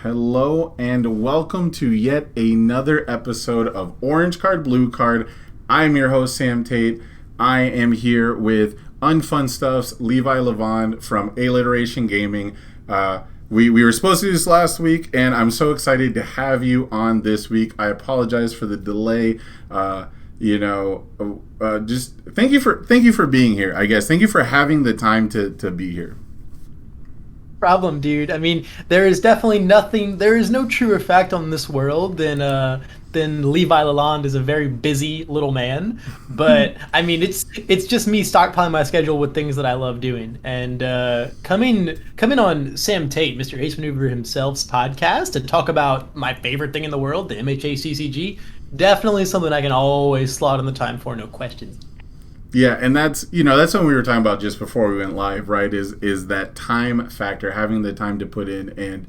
Hello and welcome to yet another episode of Orange Card, Blue Card. I'm your host, Sam Tate. I am here with UnFunStuff's Levi Lalonde from Alliteration Gaming. We were supposed to do this last week, and I'm so excited to have you on this week. I apologize for the delay. Just thank you for being here. I guess thank you for having the time to be here. Problem, dude. I mean, there is definitely nothing. There is no truer fact on this world than Levi Lalonde is a very busy little man. But I mean, it's just me stockpiling my schedule with things that I love doing. And coming on Sam Tate, Mr. Ace Maneuver himself's podcast to talk about my favorite thing in the world, the MHACCG, definitely something I can always slot in the time for, no questions. Yeah, and that's something we were talking about just before we went live, right? Is that time factor, having the time to put in. And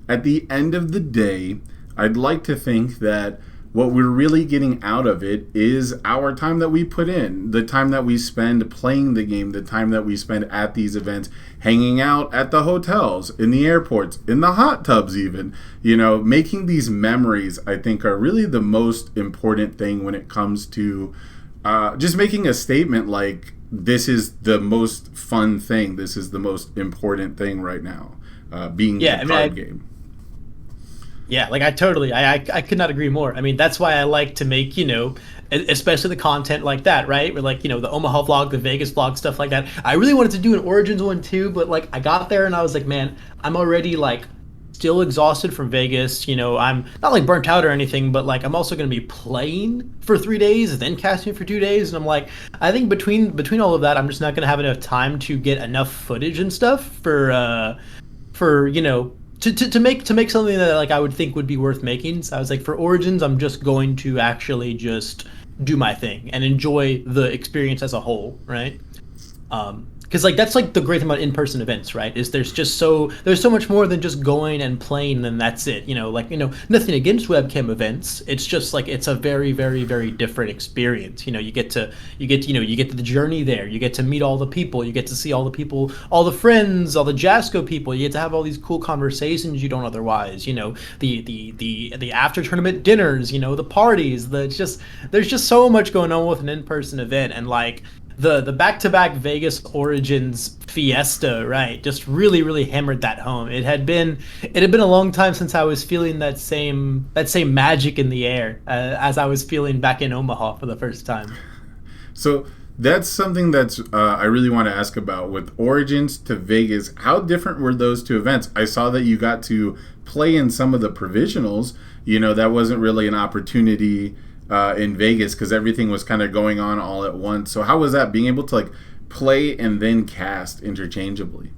at the end of the day, I'd like to think that what we're really getting out of it is our time that we put in, the time that we spend playing the game, the time that we spend at these events, hanging out at the hotels, in the airports, in the hot tubs even. Making these memories, I think, are really the most important thing when it comes to just making a statement like, this is the most fun thing, this is the most important thing right now, being the card game. Yeah, like I could not agree more. I mean, that's why I like to make, especially the content like that, right? Where like, the Omaha vlog, the Vegas vlog, stuff like that. I really wanted to do an Origins one too, but like I got there and I was like, man, I'm already like still exhausted from Vegas. I'm not like burnt out or anything, but like I'm also going to be playing for 3 days and then casting for 2 days, and I'm like, I think between all of that, I'm just not going to have enough time to get enough footage and stuff for to make something that like I would think would be worth making. So I was like, for Origins, I'm just going to actually just do my thing and enjoy the experience as a whole, right? Because like that's like the great thing about in-person events, right? Is there's so much more than just going and playing and that's it. Nothing against webcam events. It's just like it's a very, very, very different experience. You get to the journey there. You get to meet all the people. You get to see all the people, all the friends, all the Jasco people. You get to have all these cool conversations you don't otherwise. The after tournament dinners. The parties. There's just so much going on with an in-person event, and like the back-to-back Vegas Origins fiesta, right, just really, really hammered that home. It had been a long time since I was feeling that same magic in the air as I was feeling back in Omaha for the first time. So that's something that's I really want to ask about with Origins to Vegas. How different were those two events? I saw that you got to play in some of the provisionals. That wasn't really an opportunity in Vegas because everything was kind of going on all at once. So how was that, being able to like play and then cast interchangeably?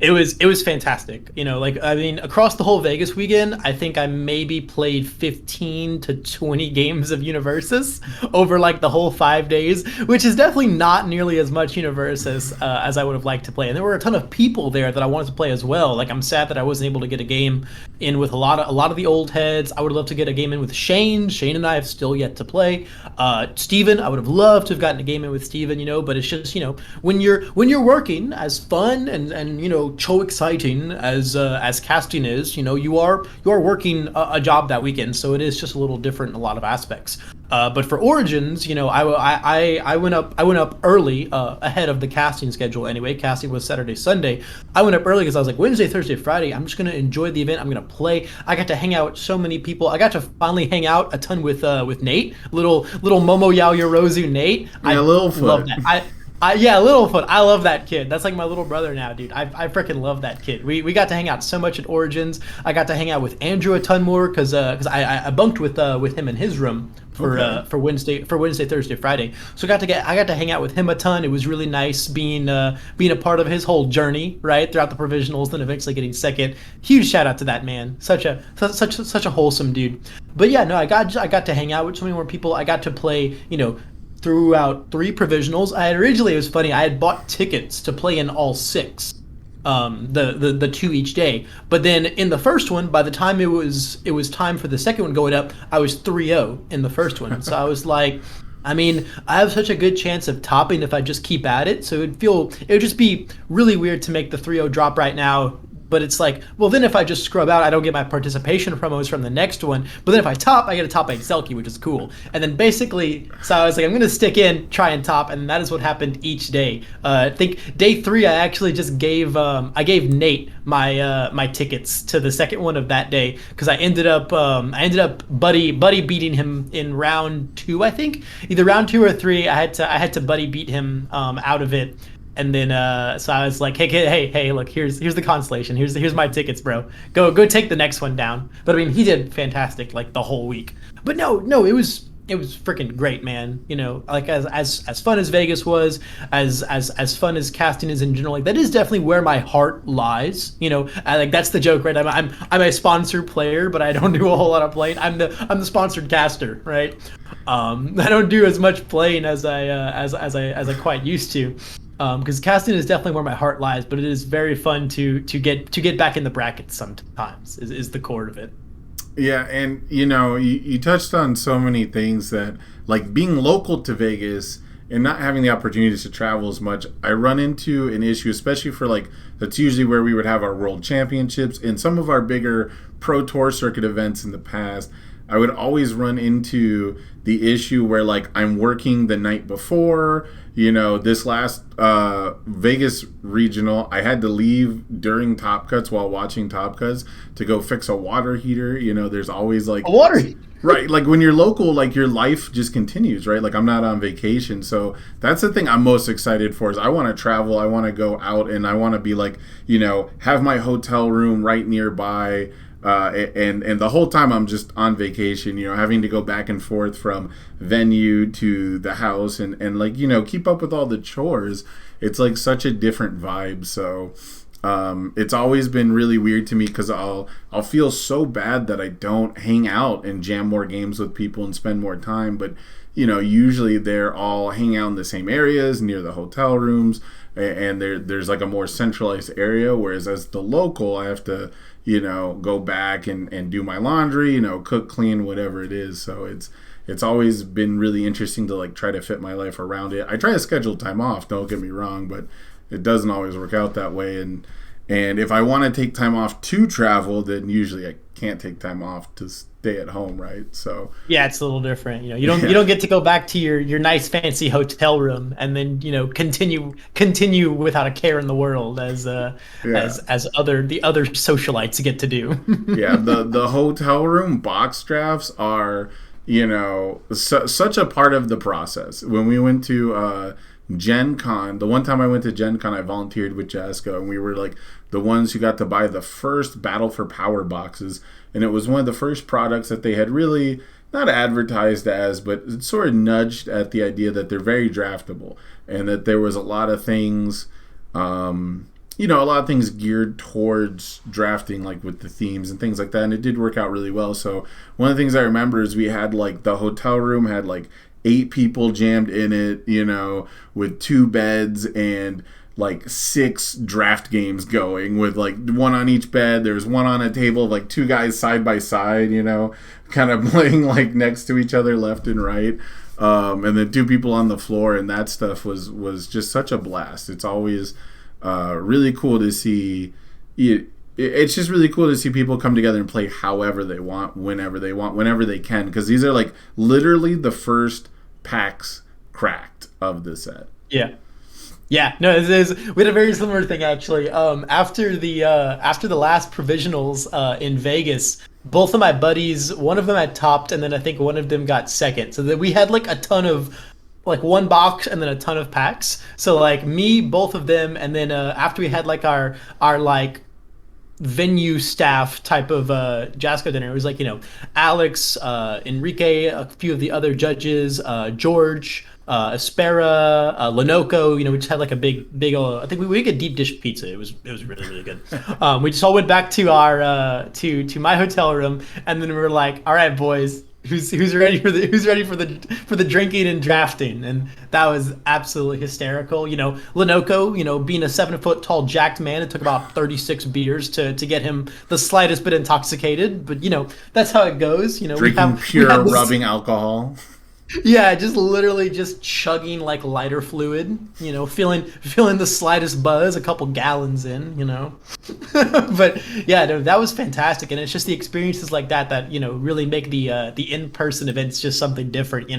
It was fantastic. I mean, across the whole Vegas weekend, I think I maybe played 15 to 20 games of Universus over like the whole 5 days, which is definitely not nearly as much Universus as I would have liked to play. And there were a ton of people there that I wanted to play as well. Like, I'm sad that I wasn't able to get a game in with a lot of the old heads. I would love to get a game in with Shane. Shane and I have still yet to play. Steven, I would have loved to have gotten a game in with Steven, but it's just, when you're working, as fun and so exciting as casting is, you are working a job that weekend, so it is just a little different in a lot of aspects. But for Origins, I went up early ahead of the casting schedule. Anyway, casting was Saturday, Sunday. I went up early because I was like, Wednesday, Thursday, Friday, I'm just gonna enjoy the event. I'm gonna play. I got to hang out with so many people. I got to finally hang out a ton with Nate, little Momo Yaoyorozu Nate. Yeah, Littlefoot. Love that. Littlefoot. I love that kid. That's like my little brother now, dude. I freaking love that kid. We got to hang out so much at Origins. I got to hang out with Andrew a ton more because I bunked with him in his room for Wednesday, Thursday, Friday. So I got to hang out with him a ton. It was really nice being a part of his whole journey, right, throughout the provisionals, then eventually getting second. Huge shout out to that man. Such a wholesome dude. But yeah, no, I got to hang out with so many more people. I got to play, throughout 3 provisionals. It was funny, I had bought tickets to play in all 6, the 2 each day, but then in the first one, by the time it was time for the second one going up, I was 3-0 in the first one. So I was like, I mean, I have such a good chance of topping if I just keep at it, so it would just be really weird to make the 3-0 drop right now but it's like, well, then if I just scrub out, I don't get my participation promos from the next one. But then if I top, I get a top 8 Selkie, which is cool. And then basically, so I was like, I'm going to stick in, try and top, and that is what happened each day. I think day 3, I actually just gave Nate my tickets to the second one of that day, because I ended up buddy beating him in round 2, I think, either round 2 or 3. I had to buddy beat him out of it. And then, so I was like, hey, look, here's the constellation. Here's my tickets, bro. Go take the next one down. But I mean, he did fantastic like the whole week. But no, it was freaking great, man. You know, like as fun as Vegas was, as fun as casting is in general, like that is definitely where my heart lies. You know, like that's the joke, right? I'm a sponsored player, but I don't do a whole lot of playing. I'm the sponsored caster, right? I don't do as much playing as I quite used to. Because casting is definitely where my heart lies, but it is very fun to get back in the brackets sometimes is the core of it. Yeah, and you touched on so many things that, like being local to Vegas and not having the opportunities to travel as much, I run into an issue, especially for like, that's usually where we would have our world championships and some of our bigger pro tour circuit events in the past. I would always run into the issue where like I'm working the night before. This last Vegas regional, I had to leave during Top Cuts while watching Top Cuts to go fix a water heater. There's always like a water heater. Right, like when you're local, like your life just continues, right? Like I'm not on vacation, so that's the thing I'm most excited for. Is I want to travel, I want to go out, and I want to be like, have my hotel room right nearby. And the whole time I'm just on vacation, having to go back and forth from venue to the house and like, keep up with all the chores. It's like such a different vibe. So it's always been really weird to me because I'll feel so bad that I don't hang out and jam more games with people and spend more time. But, usually they're all hanging out in the same areas near the hotel rooms, and there's like a more centralized area. Whereas as the local, I have to go back and do my laundry, cook, clean, whatever it is. So it's always been really interesting to like try to fit my life around it. I try to schedule time off, don't get me wrong, but it doesn't always work out that way. And if I want to take time off to travel, then usually I can't take time off to stay at home, right? So yeah, it's a little different. You don't get to go back to your nice fancy hotel room and then continue without a care in the world as the other socialites get to do. Yeah, the hotel room box drafts are such a part of the process. When we went to Gen Con, the one time I went to Gen Con, I volunteered with Jessica, and we were like the ones who got to buy the first Battle for Power boxes, and it was one of the first products that they had really not advertised as, but it sort of nudged at the idea that they're very draftable and that there was a lot of things geared towards drafting, like with the themes and things like that, and it did work out really well. So one of the things I remember is we had like the hotel room had like 8 people jammed in it, with 2 beds and like 6 draft games going with like one on each bed. There's one on a table of like 2 guys side by side, kind of playing like next to each other left and right. And then 2 people on the floor, and that stuff was just such a blast. It's always really cool to see. It's just really cool to see people come together and play however they want, whenever they can, because these are like literally the first packs cracked of the set. Yeah, no, we had a very similar thing actually. After the last provisionals in Vegas, both of my buddies, one of them had topped, and then I think one of them got second. So that we had like a ton of like one box and then a ton of packs. So like me, both of them, and then after we had like our like venue staff type of Jasco dinner, it was like Alex, Enrique, a few of the other judges, George, Aspera, Lenoco. We just had like a big I think we got deep dish pizza. It was really good. We just all went back to our to my hotel room, and then we were like, all right, boys, who's ready for the drinking and drafting. And that was absolutely hysterical. Lenoco, being a 7-foot tall jacked man, it took about 36 beers to get him the slightest bit intoxicated, but that's how it goes. Drinking pure rubbing alcohol. Yeah, just literally just chugging like lighter fluid, feeling the slightest buzz a couple gallons in. But yeah, no, that was fantastic, and it's just the experiences like that really make the in-person events just something different.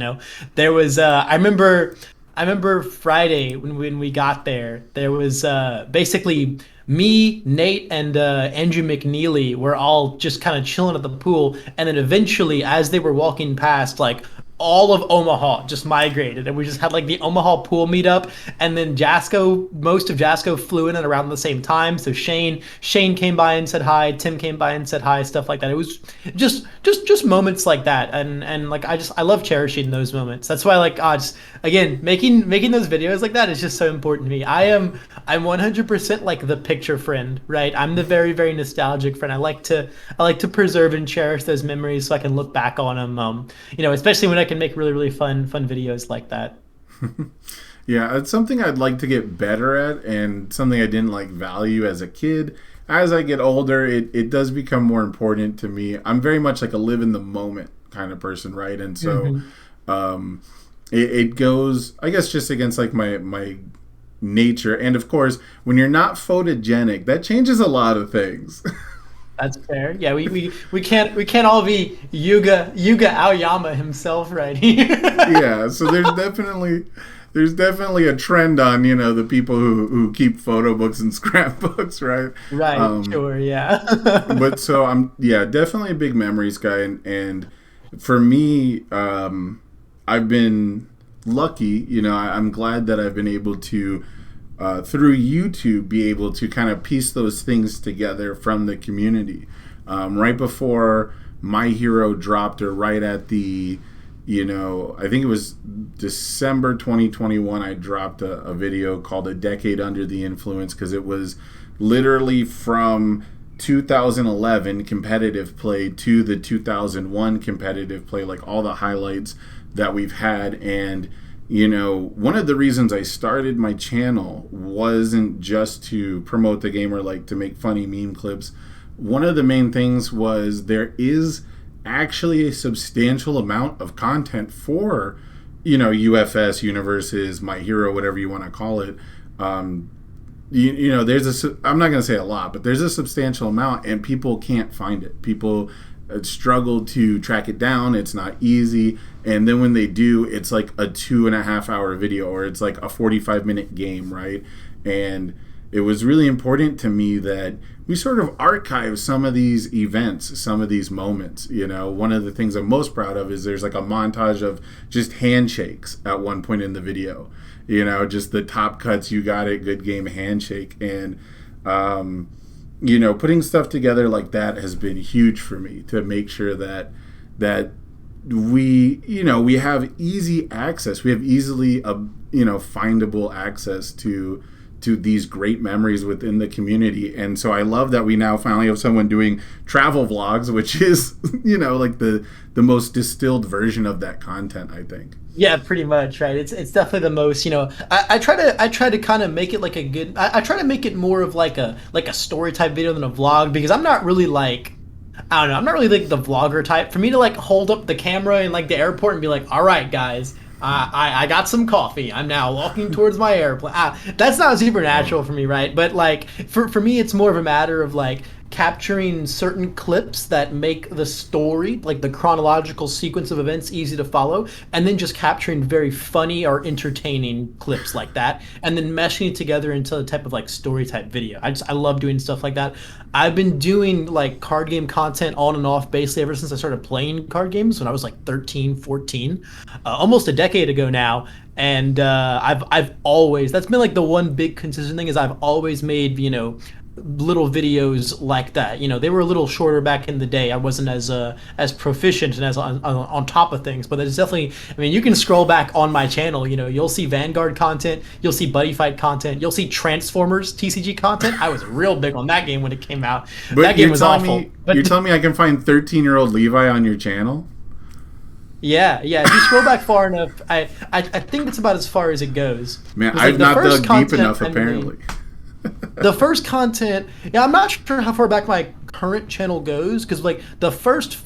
There was I remember Friday when we got there. There was basically me, Nate, and Andrew McNeely were all just kind of chilling at the pool, and then eventually, as they were walking past, like all of Omaha just migrated, and we just had like the Omaha pool meetup, and then most of Jasco flew in at around the same time. So Shane came by and said hi, Tim came by and said hi, stuff like that. It was just moments like that, and like I love cherishing those moments. That's why like just again making those videos like that is just so important to me. I'm 100% like the picture friend, right? I'm the very very nostalgic friend. I like to preserve and cherish those memories so I can look back on them. Especially when I can make really really fun videos like that. Yeah, it's something I'd like to get better at, and something I didn't like value as a kid. As I get older, it does become more important to me. I'm very much like a live in the moment kind of person, right? And so it goes, I guess, just against like my nature. And of course, when you're not photogenic, that changes a lot of things. That's fair. Yeah, we can't all be Yuga Aoyama himself right here. Yeah, so there's definitely a trend on the people who keep photo books and scrapbooks, right? Right, sure, yeah. But so I'm definitely a big memories guy, and for me, I've been lucky. I'm glad that I've been able to through YouTube be able to kind of piece those things together from the community. Right before My Hero dropped, or right at the I think it was December 2021, I dropped a video called A Decade Under the Influence, because it was literally from 2011 competitive play to the 2001 competitive play, like all the highlights that we've had. And one of the reasons I started my channel wasn't just to promote the game or like to make funny meme clips. One of the main things was there is actually a substantial amount of content for UFS, Universes, My Hero, whatever you want to call it. There's I'm not going to say a lot, but there's a substantial amount, and people can't find it. People struggle to track it down. It's not easy, and then when they do, it's like a 2.5-hour video, or it's like a 45-minute game, right? And it was really important to me that we sort of archive some of these events, some of these moments. One of the things I'm most proud of is there's like a montage of just handshakes at one point in the video. Just the top cuts, you got it, good game, handshake. And putting stuff together like that has been huge for me, to make sure that we have easy access. We have easily findable access to these great memories within the community. And so I love that we now finally have someone doing travel vlogs, which is like the most distilled version of that content, I think. Yeah, pretty much, right. It's definitely the most, I try to kind of make it like I try to make it more of like a story type video than a vlog, because I'm not really like, I don't know, I'm not really like the vlogger type. For me to like hold up the camera in like the airport and be like, all right guys, I got some coffee, I'm now walking towards my airplane. That's not supernatural for me, right? But like for me, it's more of a matter of like capturing certain clips that make the story, like the chronological sequence of events, easy to follow, and then just capturing very funny or entertaining clips like that, and then meshing it together into a type of like story type video. I love doing stuff like that. I've been doing like card game content on and off basically ever since I started playing card games when I was like 13, 14, almost a decade ago now. And I've always, that's been like the one big consistent thing, is I've always made little videos like that. They were a little shorter back in the day. I wasn't as proficient and as on top of things, but it's definitely, I mean, you can scroll back on my channel, you'll see Vanguard content, you'll see Buddy Fight content, you'll see Transformers TCG content. I was real big on that game when it came out. But that game was awful. You're telling me I can find 13-year-old Levi on your channel? Yeah. If you scroll back far enough, I think it's about as far as it goes. Man, I've not dug deep enough, apparently. The first content, yeah, I'm not sure how far back my current channel goes, because like the first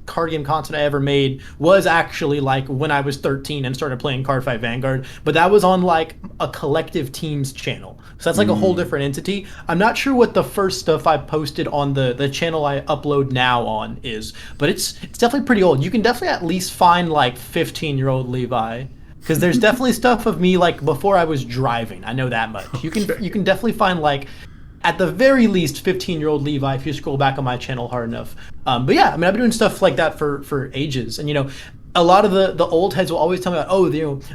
card game content I ever made was actually like when I was 13 and started playing Cardfight Vanguard, but that was on like a collective teams channel, so that's like a whole different entity. I'm not sure what the first stuff I posted on the channel I upload now on is, but it's definitely pretty old. You can definitely at least find like 15-year-old Levi, because there's definitely stuff of me like before I was driving. I know that much. You can definitely find like at the very least 15-year-old Levi if you scroll back on my channel hard enough. But yeah, I mean, I've been doing stuff like that for ages, and a lot of the old heads will always tell me about, oh,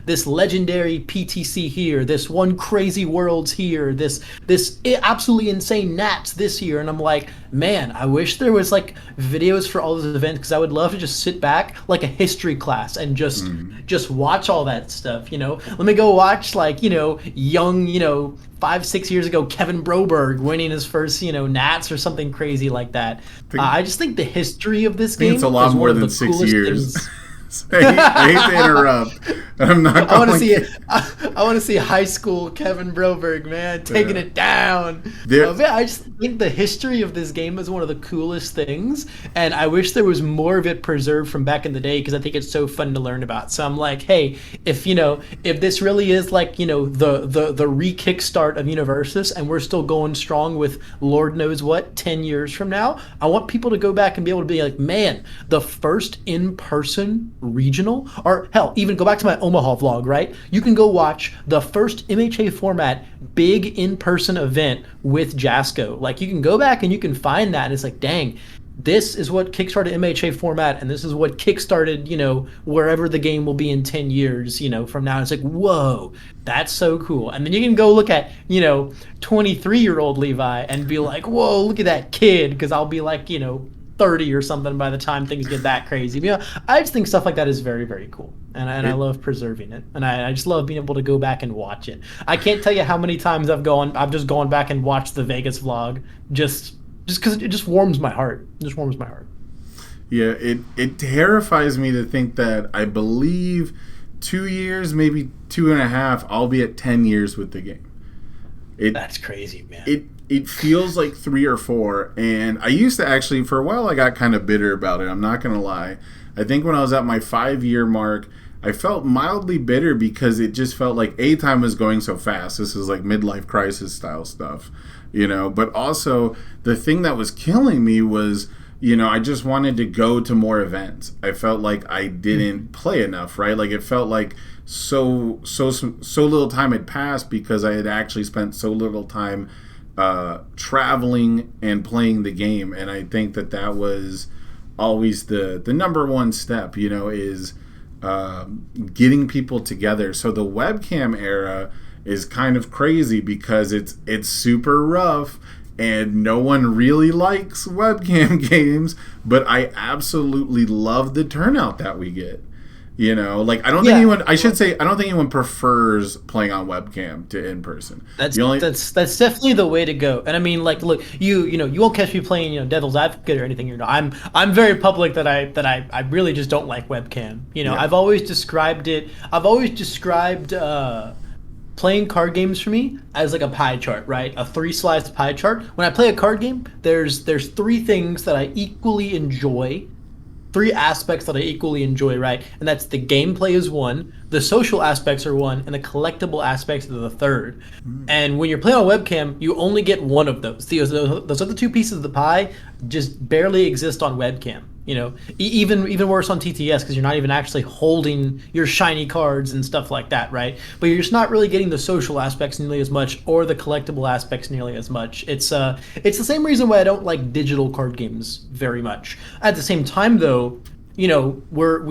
this legendary PTC here, this one crazy worlds here, this absolutely insane Nats this year, and I'm like, man, I wish there was like videos for all those events, because I would love to just sit back like a history class and just watch all that stuff. Let me go watch like young 5-6 years ago Kevin Broberg winning his first Nats or something crazy like that. I just think the history of this game it's a lot is more one of than the 6 coolest years. things. I hate to interrupt. I'm not. I want to see it. I want to see high school Kevin Broberg, man, taking it down. Man, I just think the history of this game is one of the coolest things, and I wish there was more of it preserved from back in the day, because I think it's so fun to learn about. So I'm like, hey, if this really is like the re-kickstart of Universus, and we're still going strong with Lord knows what 10 years from now, I want people to go back and be able to be like, man, the first in-person regional, or hell, even go back to my Omaha vlog, right? You can go watch the first MHA format big in-person event with Jasco. Like, you can go back and you can find that, and it's like, dang, this is what kickstarted MHA format, and this is what kickstarted, wherever the game will be in 10 years, from now. It's like, whoa, that's so cool. And then you can go look at, 23-year-old Levi and be like, whoa, look at that kid, because I'll be like, 30 or something by the time things get that crazy. I just think stuff like that is very, very cool, and I love preserving it, and I just love being able to go back and watch it. I can't tell you how many times I've just gone back and watched the Vegas vlog just because it just warms my heart. It just warms my heart. Yeah, it terrifies me to think that I believe 2 years, maybe 2.5, I'll be at 10 years with the game. That's crazy, man. It feels like 3 or 4, and I used to actually, for a while, I got kind of bitter about it. I'm not going to lie. I think when I was at my 5-year mark, I felt mildly bitter because it just felt like time was going so fast. This is like midlife crisis style stuff, But also, the thing that was killing me was, I just wanted to go to more events. I felt like I didn't play enough, right? Like, it felt like so little time had passed because I had actually spent so little time traveling and playing the game. And I think that was always the number one step, is getting people together. So the webcam era is kind of crazy because it's super rough and no one really likes webcam games, but I absolutely love the turnout that we get. Like, I don't think anyone prefers playing on webcam to in person. That's definitely the way to go. And I mean, like, look, you won't catch me playing, Devil's Advocate or anything. I'm very public that I really just don't like webcam. I've always described playing card games for me as like a pie chart, right? A 3-slice pie chart. When I play a card game, there's 3 things that I equally enjoy. 3 aspects that I equally enjoy, right? And that's the gameplay is 1, the social aspects are 1, and the collectible aspects are the 3rd. And when you're playing on webcam, you only get one of those. Those other 2 pieces of the pie just barely exist on webcam. Even worse on TTS, because you're not even actually holding your shiny cards and stuff like that, right? But you're just not really getting the social aspects nearly as much, or the collectible aspects nearly as much. It's the same reason why I don't like digital card games very much. At the same time, though, we were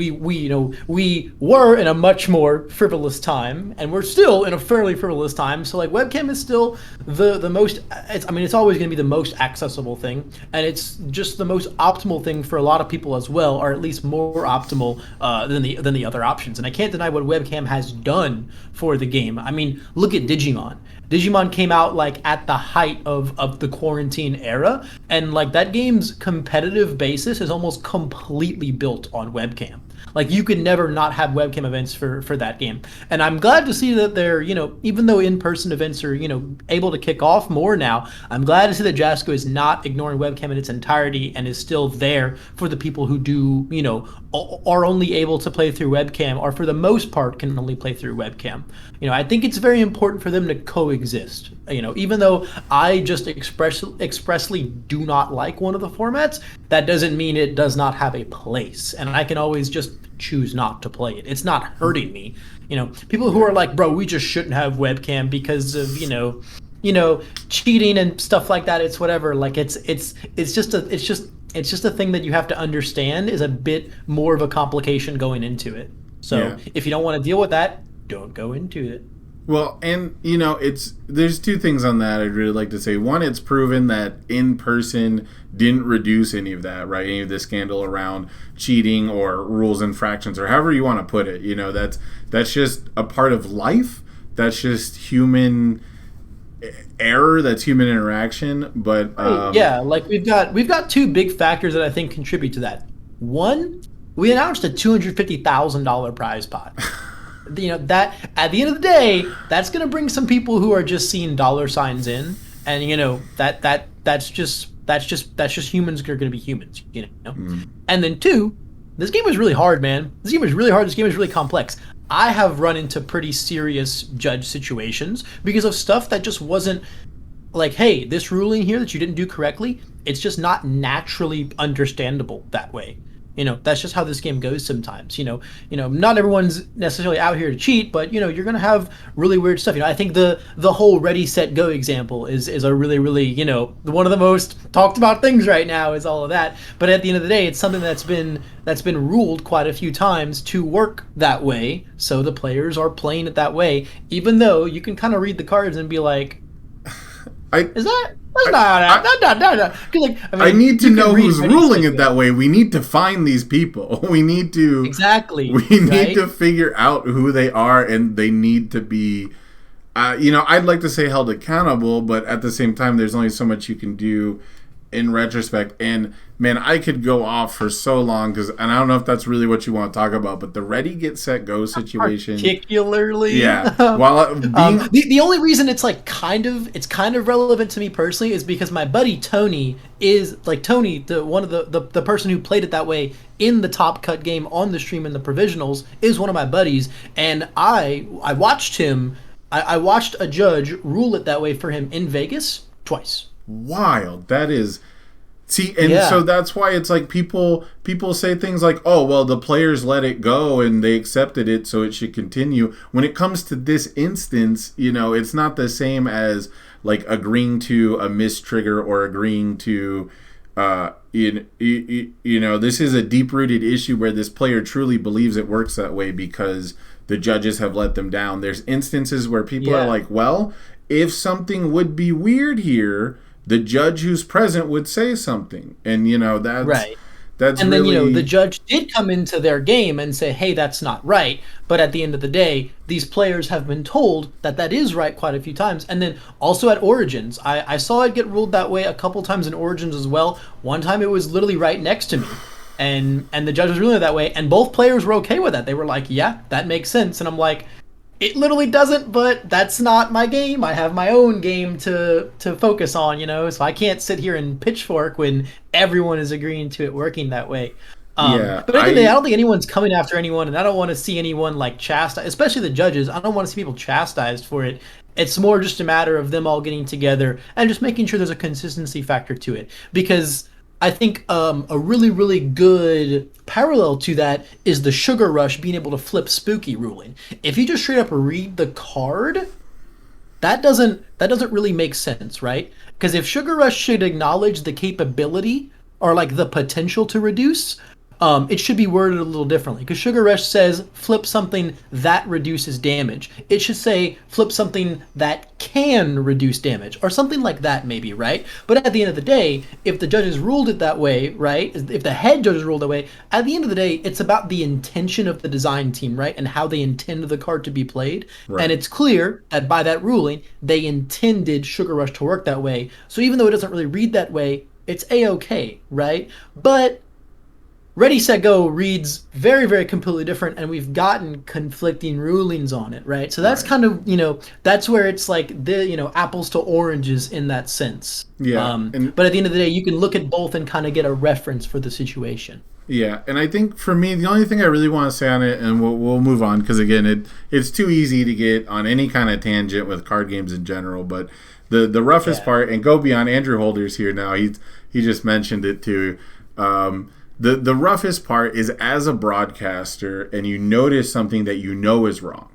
in a much more frivolous time, and we're still in a fairly frivolous time. So like, webcam is still the most. It's always going to be the most accessible thing, and it's just the most optimal thing for a lot of people as well, or at least more optimal than the other options. And I can't deny what webcam has done for the game. I mean, look at Digimon. Digimon came out like at the height of the quarantine era, and like that game's competitive basis is almost completely built on webcam. Like you could never not have webcam events for that game. And I'm glad to see that they're, even though in-person events are, able to kick off more now, I'm glad to see that Jasco is not ignoring webcam in its entirety and is still there for the people who do, are only able to play through webcam, or for the most part can only play through webcam. I think it's very important for them to coexist. Even though I just expressly do not like one of the formats, that doesn't mean it does not have a place, and I can always just choose not to play it. It's not hurting me. People who are like, bro, we just shouldn't have webcam because of cheating and stuff like that. It's whatever. Like it's just a thing that you have to understand is a bit more of a complication going into it. So if you don't want to deal with that, don't go into it. Well, and there's two things on that I'd really like to say. One, it's proven that in person didn't reduce any of that, right? Any of the scandal around cheating or rules infractions or however you want to put it. That's just a part of life. That's just human error. That's human interaction. But like we've got two big factors that I think contribute to that. One, we announced a $250,000 prize pot. That at the end of the day, that's going to bring some people who are just seeing dollar signs in, and that's just humans are going to be humans, And then two, this game is really hard, man. This game is really hard. This game is really complex. I have run into pretty serious judge situations because of stuff that just wasn't like, hey, this ruling here that you didn't do correctly, it's just not naturally understandable that way. That's just how this game goes sometimes. Not everyone's necessarily out here to cheat, but you're gonna have really weird stuff. I think the whole ready set go example is a really, really, one of the most talked about things right now is all of that. But at the end of the day, it's something that's been ruled quite a few times to work that way. So the players are playing it that way, even though you can kind of read the cards and be like, I need to know who's ruling it that way. We need to find these people. We need to need to figure out who they are, and they need to be. I'd like to say held accountable, but at the same time, there's only so much you can do in retrospect. And man, I could go off for so long and I don't know if that's really what you want to talk about, but the ready, get, set, go situation, particularly, while being the only reason it's like kind of relevant to me personally is because my buddy Tony is like one of the person who played it that way in the Top Cut game on the stream in the provisionals is one of my buddies, and I watched him. I watched a judge rule it that way for him in Vegas twice. Wild. That is. So that's why it's like people say things like, oh, well, the players let it go and they accepted it, so it should continue. When it comes to this instance, it's not the same as like agreeing to a mistrigger or agreeing to this is a deep-rooted issue where this player truly believes it works that way because the judges have let them down. There's instances where people are like, well, if something would be weird here, the judge who's present would say something. And, that's right. That's and really... then, the judge did come into their game and say, hey, that's not right. But at the end of the day, these players have been told that is right quite a few times. And then also at Origins, I saw it get ruled that way a couple times in Origins as well. One time it was literally right next to me. And the judge was ruling it that way. And both players were okay with that. They were like, yeah, that makes sense. And I'm like, it literally doesn't, but that's not my game. I have my own game to focus on, so I can't sit here and pitchfork when everyone is agreeing to it working that way. But at the end of the day, I don't think anyone's coming after anyone, and I don't want to see anyone like chastised, especially the judges. I don't want to see people chastised for it. It's more just a matter of them all getting together and just making sure there's a consistency factor to it. Because I think a really, really good parallel to that is the Sugar Rush being able to flip spooky ruling. If you just straight up read the card, that doesn't really make sense, right? Because if Sugar Rush should acknowledge the capability or like the potential to reduce, it should be worded a little differently. Because Sugar Rush says flip something that reduces damage. It should say flip something that can reduce damage or something like that maybe, right? But at the end of the day, if the judges ruled it that way, right? If the head judges ruled that way, at the end of the day, it's about the intention of the design team, right? And how they intend the card to be played. Right. And it's clear that by that ruling, they intended Sugar Rush to work that way. So even though it doesn't really read that way, it's A-okay, right? But Ready Set Go reads very, very completely different, and we've gotten conflicting rulings on it, right? So that's Right. kind of, that's where it's like the, apples to oranges in that sense. Yeah, and But at the end of the day, you can look at both and kind of get a reference for the situation. yeah, and I think for me, the only thing I really want to say on it, and we'll move on because again, it's too easy to get on any kind of tangent with card games in general. But the roughest Yeah. part, and go beyond Andrew Holder's here now. He just mentioned it too. The roughest part is as a broadcaster, and you notice something that you know is wrong.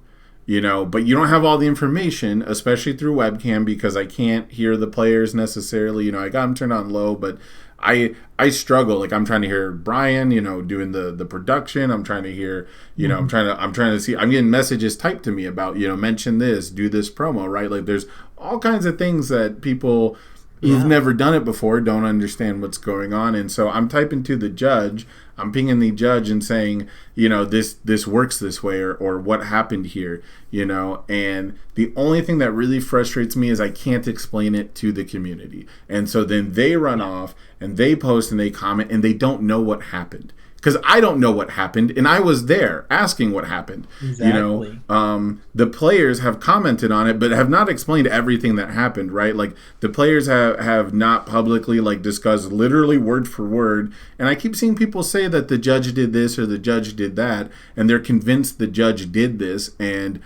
But you don't have all the information, especially through webcam, because I can't hear the players necessarily. I got them turned on low, but I struggle. Like I'm trying to hear Brian, doing the production. I'm trying to hear, I'm trying to see. I'm getting messages typed to me about, mention this, do this promo, right? Like there's all kinds of things that people who've Yeah. never done it before don't understand what's going on, and so I'm typing to the judge. I'm pinging the judge and saying, this works this way, or what happened here, and the only thing that really frustrates me is I can't explain it to the community. And so then they run off and they post and they comment and they don't know what happened. Because I don't know what happened, and I was there asking what happened. Exactly. The players have commented on it, but have not explained everything that happened. Right, like the players have not publicly like discussed literally word for word. And I keep seeing people say that the judge did this or the judge did that, and they're convinced the judge did this, and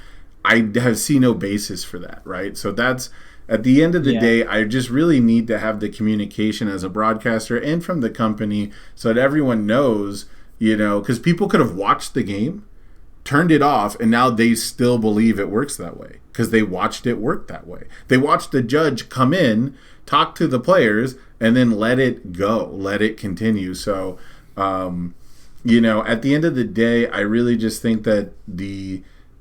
I have seen no basis for that. Right, so that's. At the end of the Yeah. day, I just really need to have the communication as a broadcaster and from the company so that everyone knows, because people could have watched the game, turned it off, and now they still believe it works that way because they watched it work that way. They watched the judge come in, talk to the players, and then let it go, let it continue. So, at the end of the day, I really just think that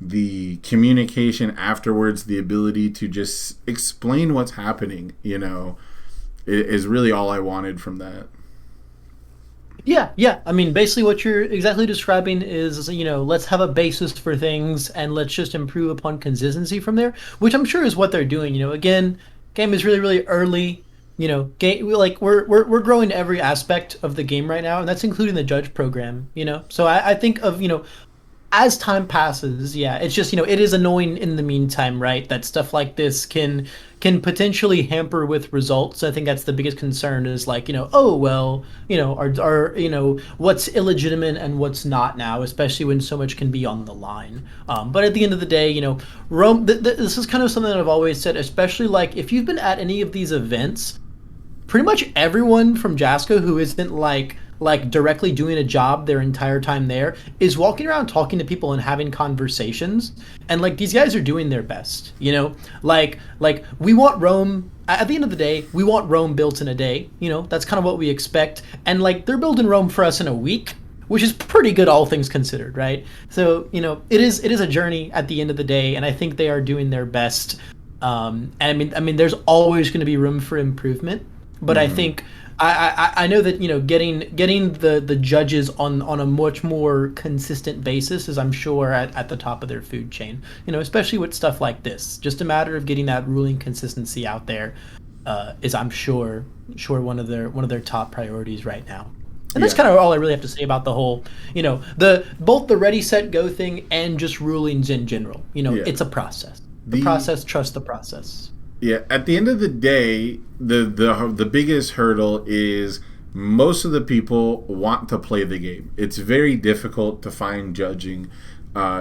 the communication afterwards, the ability to just explain what's happening, is really all I wanted from that. Yeah, yeah. I mean, basically, what you're exactly describing is, let's have a basis for things and let's just improve upon consistency from there, which I'm sure is what they're doing. Again, game is really, really early. Game like we're growing every aspect of the game right now, and that's including the judge program. So I think of as time passes, yeah, it's just it is annoying in the meantime, right? That stuff like this can potentially hamper with results. I think that's the biggest concern is like oh well, are what's illegitimate and what's not now, especially when so much can be on the line. But at the end of the day, Rome. This is kind of something that I've always said, especially like if you've been at any of these events, pretty much everyone from Jasco who isn't like directly doing a job their entire time there is walking around talking to people and having conversations, and like these guys are doing their best, like we want Rome at the end of the day, we want Rome built in a day. That's kind of what we expect, and like they're building Rome for us in a week, which is pretty good all things considered, right? So it is a journey at the end of the day, and I think they are doing their best. And I mean there's always going to be room for improvement, but I think I know that getting the judges on a much more consistent basis is, I'm sure, at the top of their food chain. Especially with stuff like this, just a matter of getting that ruling consistency out there is, I'm sure one of their top priorities right now. And that's Yeah. kind of all I really have to say about the whole, the both the Ready Set Go thing and just rulings in general. Yeah. It's a process. The The process, trust the process. Yeah, at the end of the day, the biggest hurdle is most of the people want to play the game. It's very difficult to find judging,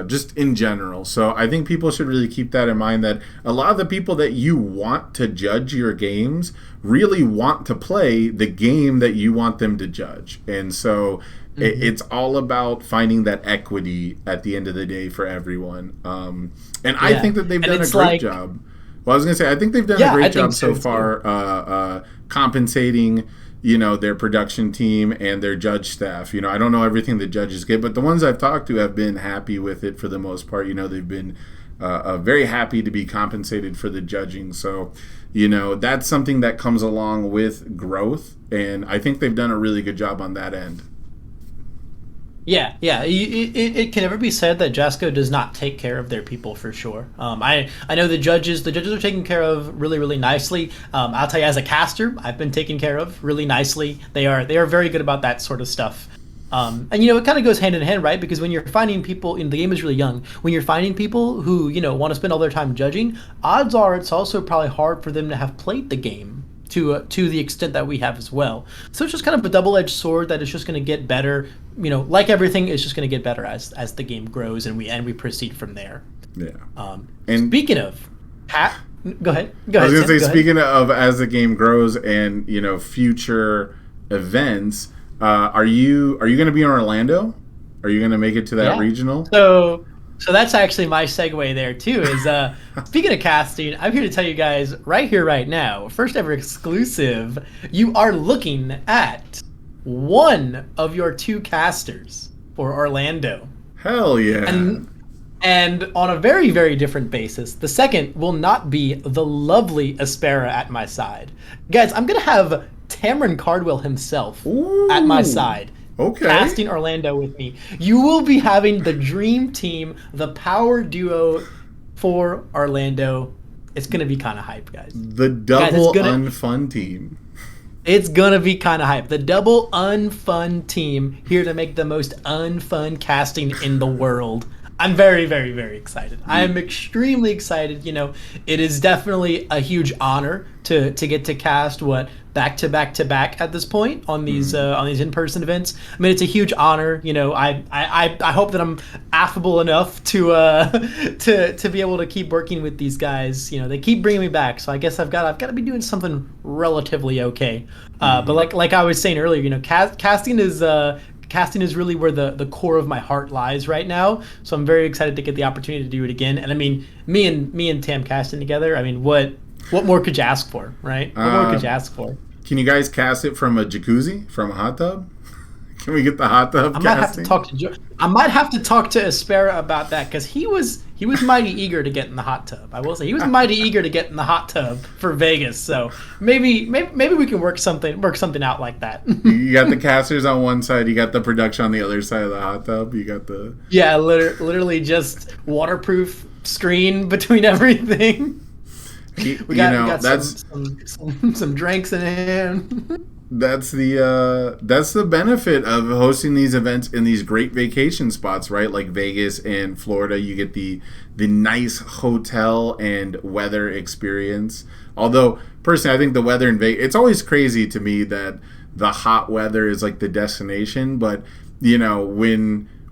just in general. So I think people should really keep that in mind, that a lot of the people that you want to judge your games really want to play the game that you want them to judge. And so it's all about finding that equity at the end of the day for everyone. And I think that they've And done a it's great like- job. Well, I was going to say, I think they've done Yeah, a I great think job so so, far compensating, their production team and their judge staff. I don't know everything the judges get, but the ones I've talked to have been happy with it for the most part. They've been very happy to be compensated for the judging. So, that's something that comes along with growth, and I think they've done a really good job on that end. Yeah, yeah. It can never be said that Jasco does not take care of their people, for sure. I know the judges are taken care of really, really nicely. I'll tell you, as a caster, I've been taken care of really nicely. They are very good about that sort of stuff. And it kind of goes hand in hand, right? Because when you're finding people, the game is really young. When you're finding people who want to spend all their time judging, odds are it's also probably hard for them to have played the game to the extent that we have as well. So it's just kind of a double-edged sword that is just going to get better. Like everything, it's just going to get better as the game grows and we proceed from there. Yeah. And speaking of, go ahead. I was going to say, speaking of as the game grows and future events, are you going to be in Orlando? Are you going to make it to that regional? So that's actually my segue there too. Is speaking of casting, I'm here to tell you guys right here, right now, first ever exclusive. You are looking at one of your two casters for Orlando. Hell yeah! And on a very, very different basis, the second will not be the lovely Aspera at my side, guys. I'm gonna have Tamron Cardwell himself at my side. Okay. Casting Orlando with me. You will be having the dream team, the power duo for Orlando. It's going to be kind of hype, guys. The double unfun team. It's going to be kind of hype. The double unfun team here to make the most unfun casting in the world. I'm very, very, very excited. I am extremely excited. It is definitely a huge honor to get to cast back to back at this point on these in-person events. I mean, it's a huge honor. I hope that I'm affable enough to be able to keep working with these guys. They keep bringing me back, so I guess I've got to be doing something relatively okay. But like I was saying earlier, casting is really where the core of my heart lies right now. So I'm very excited to get the opportunity to do it again. And I mean, me and Tam casting together. I mean, what more could you ask for, right? What more could you ask for? Can you guys cast it from a jacuzzi, from a hot tub? Can we get the hot tub casting? I might have to talk to Aspera about that because he was mighty eager to get in the hot tub. I will say he was mighty eager to get in the hot tub for Vegas. So maybe we can work something out like that. You got the casters on one side, you got the production on the other side of the hot tub. You got the literally just waterproof screen between everything. We got some drinks in hand. That's the benefit of hosting these events in these great vacation spots, right? Like Vegas and Florida, you get the nice hotel and weather experience. Although personally, I think the weather in Vegas, it's always crazy to me that the hot weather is like the destination. But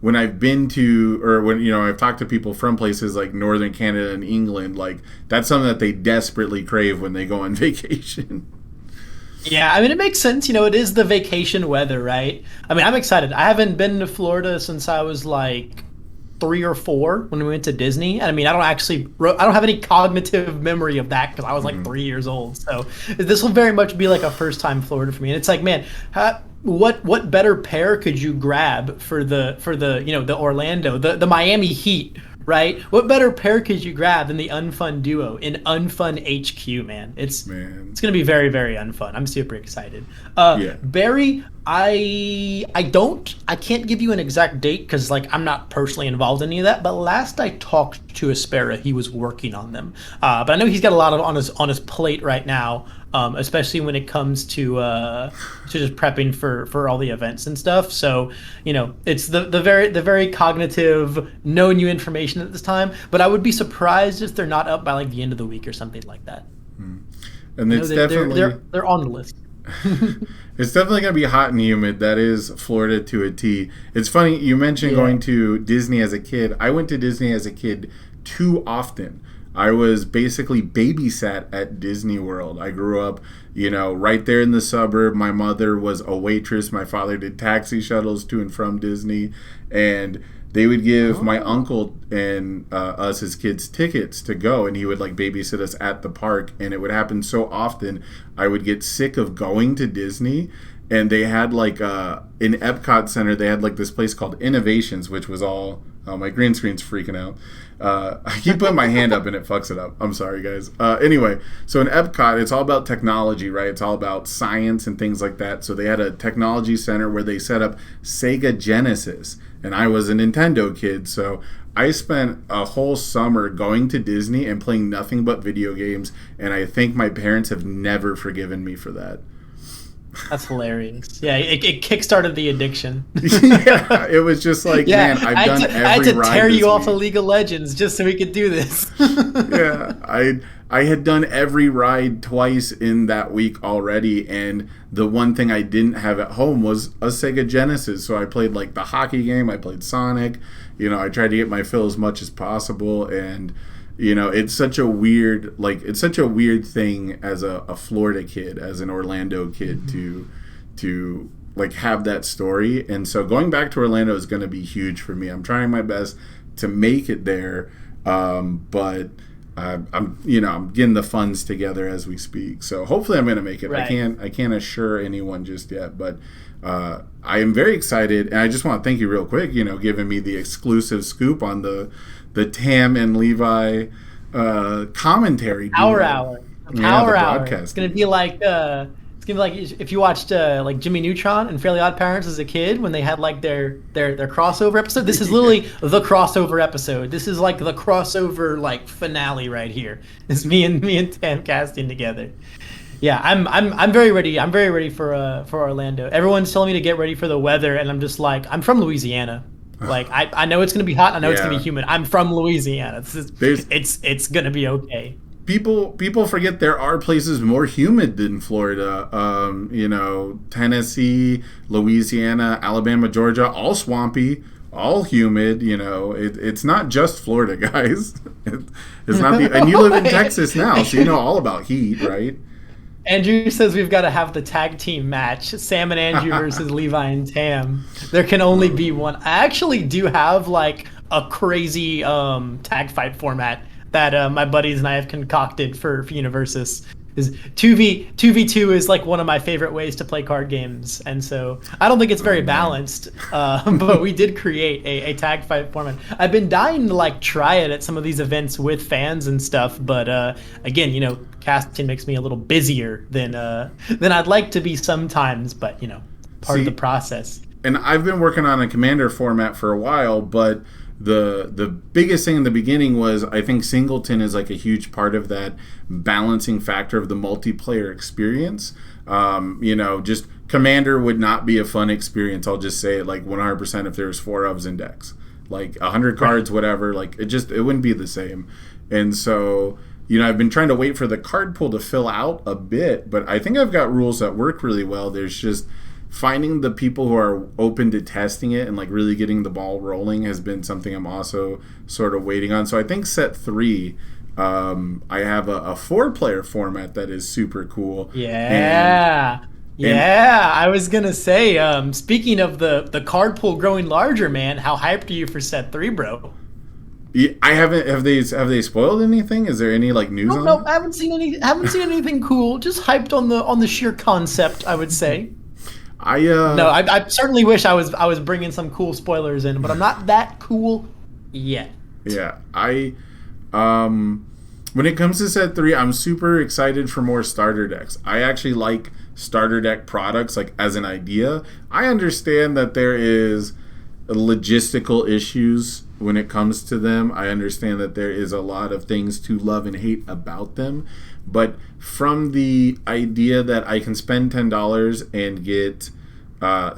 when I've been to, or when I've talked to people from places like Northern Canada and England, like that's something that they desperately crave when they go on vacation. Yeah, I mean, it makes sense. It is the vacation weather, right? I mean, I'm excited. I haven't been to Florida since I was like 3 or 4 when we went to Disney. And I mean, I don't have any cognitive memory of that because I was like 3 years old. So this will very much be like a first time Florida for me. And it's like, man, what better pair could you grab for the the Orlando, the Miami Heat, right? What better pair could you grab than the unfun duo in Unfun HQ, man? It's going to be very, very unfun. I'm super excited. Barry, I can't give you an exact date because like I'm not personally involved in any of that. But last I talked to Aspera, he was working on them. But I know he's got a lot on his plate right now. Especially when it comes to just prepping for all the events and stuff. So it's the very cognitive, no new information at this time. But I would be surprised if they're not up by like the end of the week or something like that. And it's definitely they're on the list. It's definitely going to be hot and humid. That is Florida to a T. It's funny you mentioned going to Disney as a kid. I went to Disney as a kid too often. I was basically babysat at Disney World. I grew up, right there in the suburb. My mother was a waitress. My father did taxi shuttles to and from Disney. And they would give my uncle and us as kids tickets to go. And he would like babysit us at the park. And it would happen so often, I would get sick of going to Disney. And they had like in Epcot Center, they had like this place called Innovations, which was all... my green screen's freaking out. I keep putting my hand up and it fucks it up. I'm sorry, guys. Anyway, so in Epcot, it's all about technology, right? It's all about science and things like that. So they had a technology center where they set up Sega Genesis. And I was a Nintendo kid, so I spent a whole summer going to Disney and playing nothing but video games. And I think my parents have never forgiven me for that. That's hilarious. Yeah, it kickstarted the addiction. Yeah, it was just like, Yeah, man, I've done I had every to ride tear this you off of week. League of Legends just so we could do this. Yeah, I had done every ride twice in that week already, and the one thing I didn't have at home was a Sega Genesis. So I played like the hockey game, I played Sonic, I tried to get my fill as much as possible, and it's such a weird thing as a Florida kid, as an Orlando kid, to like have that story. And so going back to Orlando is going to be huge for me. I'm trying my best to make it there, but I'm getting the funds together as we speak. So hopefully I'm going to make it. Right. I can't assure anyone just yet, but I am very excited, and I just want to thank you real quick. Giving me the exclusive scoop on the Tam and Levi commentary. Power hour. Yeah, Power the hour. broadcast. It's gonna be like if you watched like Jimmy Neutron and Fairly Odd Parents as a kid when they had like their crossover episode. This is literally the crossover episode. This is like the crossover like finale right here. It's me and Tam casting together. Yeah, I'm very ready. I'm very ready for Orlando. Everyone's telling me to get ready for the weather, and I'm just like, I'm from Louisiana. Like I know it's gonna be hot. I know it's gonna be Yeah. humid. I'm from Louisiana. There's It's gonna be okay. people forget there are places more humid than Florida. Tennessee, Louisiana, Alabama, Georgia, all swampy, all humid. It's not just Florida, guys. It's not and you live in Texas now, so you know all about heat, right? Andrew says we've got to have the tag team match, Sam and Andrew versus Levi and Tam. There can only be one. I actually do have like a crazy tag fight format that my buddies and I have concocted for Universus. Is 2v2 is like one of my favorite ways to play card games, and so I don't think it's very balanced, but we did create a tag fight format. I've been dying to like try it at some of these events with fans and stuff, but again, casting makes me a little busier than I'd like to be sometimes, but part of the process. And I've been working on a commander format for a while, but the biggest thing in the beginning was, I think singleton is like a huge part of that balancing factor of the multiplayer experience. Just commander would not be a fun experience. I'll just say it like 100% if there's 4 ofs in decks, like 100 cards, whatever. Like it wouldn't be the same. And so I've been trying to wait for the card pool to fill out a bit, but I think I've got rules that work really well. There's just finding the people who are open to testing it and like really getting the ball rolling has been something I'm also sort of waiting on. So I think set 3, I have a 4-player format that is super cool. Yeah. Yeah, I was gonna say, speaking of the card pool growing larger, man, how hyped are you for set 3, bro? I haven't. Have they spoiled anything? Is there any like news on No, it? I haven't seen anything cool. Just hyped on the sheer concept, I would say. No, I certainly wish I was bringing some cool spoilers in, but I'm not that cool yet. Yeah, when it comes to set 3, I'm super excited for more starter decks. I actually like starter deck products, like as an idea. I understand that there is logistical issues when it comes to them. I understand that there is a lot of things to love and hate about them, but from the idea that I can spend $10 and get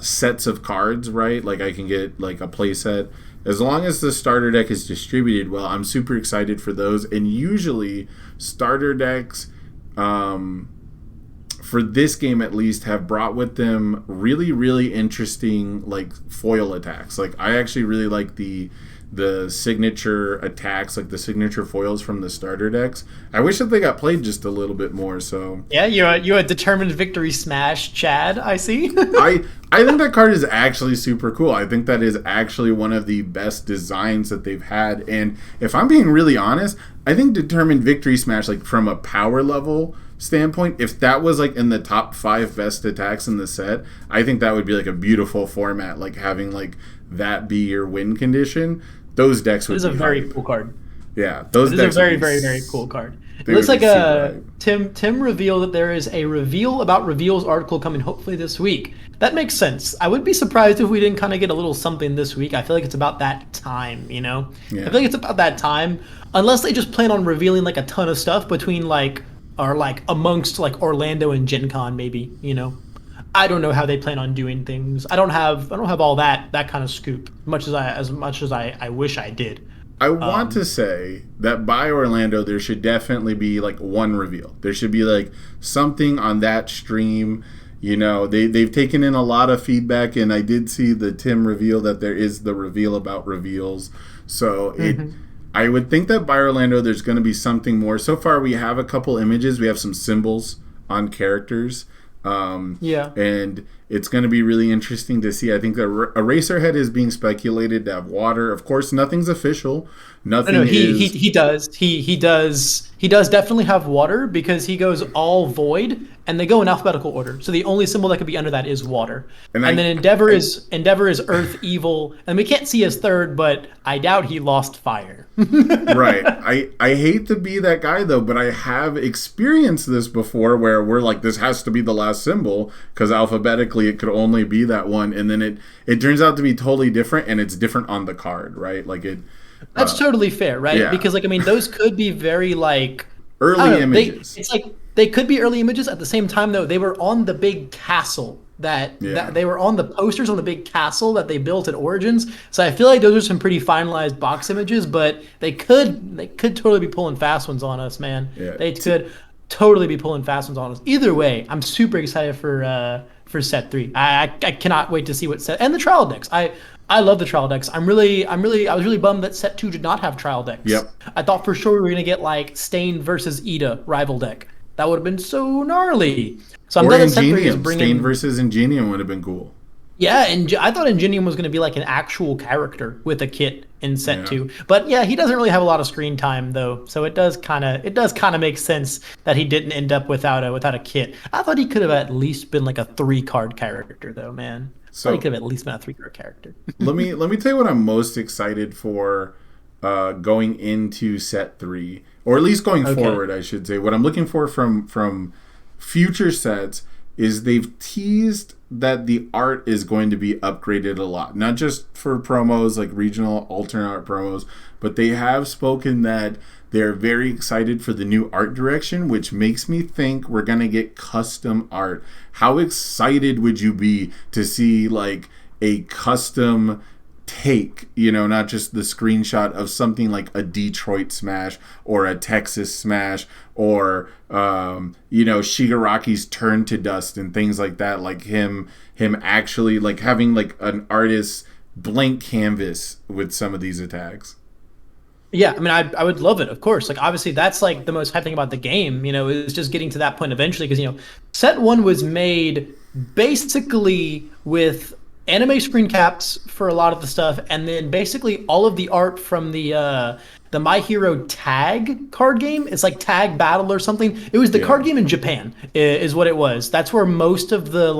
sets of cards, right? Like I can get like a play set. As long as the starter deck is distributed well, I'm super excited for those. And usually starter decks, for this game at least, have brought with them really, really interesting like foil attacks. Like I actually really like the signature attacks, like the signature foils from the starter decks. I wish that they got played just a little bit more. So yeah, you a determined victory smash, Chad. I see. I think that card is actually super cool. I think that is actually one of the best designs that they've had. And if I'm being really honest, I think determined victory smash, like from a power level standpoint, if that was like in the top 5 best attacks in the set, I think that would be like a beautiful format, like having like that be your win condition. Those decks would be a very hype. cool card. Yeah, those It decks is a very, would be very, very cool card. It they looks would like be super hype. Tim revealed that there is a reveal about reveals article coming hopefully this week. That makes sense. I would be surprised if we didn't kind of get a little something this week. I feel like it's about that time, Yeah. I feel like it's about that time, unless they just plan on revealing like a ton of stuff between like, or like amongst like Orlando and Gen Con maybe, I don't know how they plan on doing things. I don't have all that kind of scoop, as much as I wish I did. I want to Um, say that by Orlando, there should definitely be like one reveal. There should be like something on that stream. You know, they've taken in a lot of feedback, and I did see the Tim reveal that there is the reveal about reveals. So mhm. I would think that by Orlando, there's going to be something more. So far, we have a couple images. We have some symbols on characters, Yeah. and it's going to be really interesting to see. I think Eraserhead is being speculated to have water. Of course, nothing's official. No, no, Nothing he he is he does. He does definitely have water because he goes all void and they go in alphabetical order. So the only symbol that could be under that is water. and And then I Endeavor is earth evil. And we can't see his third, but I doubt he lost fire. right. I hate to be that guy though, but I have experienced this before where we're like, this has to be the last symbol because alphabetically it could only be that one, and then it turns out to be totally different, and it's different on the card, right? Like it. That's totally fair, right? Yeah. Because like I mean, those could be very like I Early don't know. images. It's like they could be early images. At the same time, though, they were on the big castle Yeah. that they were on the posters on the big castle that they built at Origins. So I feel like those are some pretty finalized box images, but they could totally be pulling fast ones on us, man. Yeah. They could totally be pulling fast ones on us. Either way, I'm super excited for set three. I cannot wait to see what set and the trial decks. I love the trial decks. I was really bummed that set two did not have trial decks. Yep. I thought for sure we were gonna get like Stain versus Ida rival deck. That would have been so gnarly. So I'm Or glad that set three is Ingenium. bringing. Stain versus Ingenium would have been cool. Yeah, and I thought Ingenium was going to be like an actual character with a kit in set Yeah. two. But yeah, he doesn't really have a lot of screen time though, so it does kind of make sense that he didn't end up without a kit. I thought he could have at least been like a 3 card character though, man. I thought he So could have at least been a 3 card character. let me tell you what I'm most excited for going into set three, or at least going Okay. forward, I should say. What I'm looking for from future sets is they've teased that the art is going to be upgraded a lot, not just for promos like regional alternate art promos, but they have spoken that they're very excited for the new art direction, which makes me think we're gonna get custom art. How excited would you be to see like a custom take, not just the screenshot of something like a Detroit Smash or a Texas Smash or Shigaraki's Turn to Dust and things like that, like him actually like having like an artist's blank canvas with some of these attacks. Yeah, I mean, I would love it, of course. Like, obviously, that's like the most hype thing about the game, is just getting to that point eventually. Because, set one was made basically with anime screen caps for a lot of the stuff, and then basically all of the art from the My Hero Tag card game. It's like Tag Battle or something. It was the Yeah. card game in Japan, is what it was. That's where most of the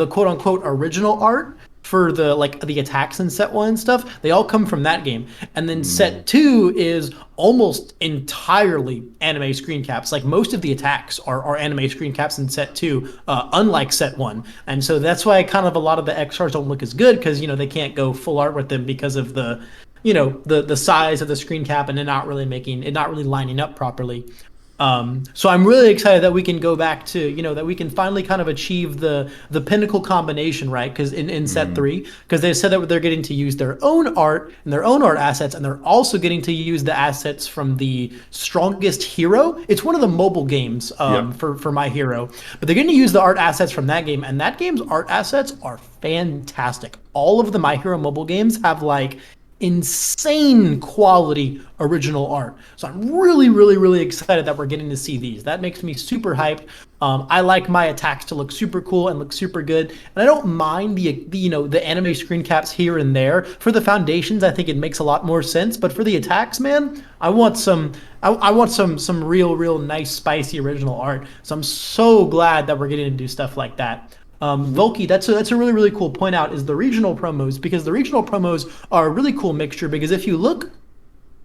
quote unquote original art for the attacks in set one and stuff, they all come from that game. And then set two is almost entirely anime screen caps. Like most of the attacks are anime screen caps in set two, unlike set one. And so that's why kind of a lot of the XRs don't look as good because they can't go full art with them because of the size of the screen cap and it not really lining up properly. So I'm really excited that we can go back to, that we can finally kind of achieve the pinnacle combination, right? Because in set three, because they said that they're getting to use their own art and their own art assets, and they're also getting to use the assets from the Strongest Hero. It's one of the mobile games Yep. for My Hero, but they're going to use the art assets from that game, and that game's art assets are fantastic. All of the My Hero mobile games have like insane quality original art. So I'm really, really, really excited that we're getting to see these. That makes me super hyped. I like my attacks to look super cool and look super good, and I don't mind the anime screen caps here and there. For the foundations, I think it makes a lot more sense. But for the attacks, man, I want some real nice spicy original art. So I'm so glad that we're getting to do stuff like that. Volky, that's a really, really cool point out is the regional promos, because the regional promos are a really cool mixture. Because if you look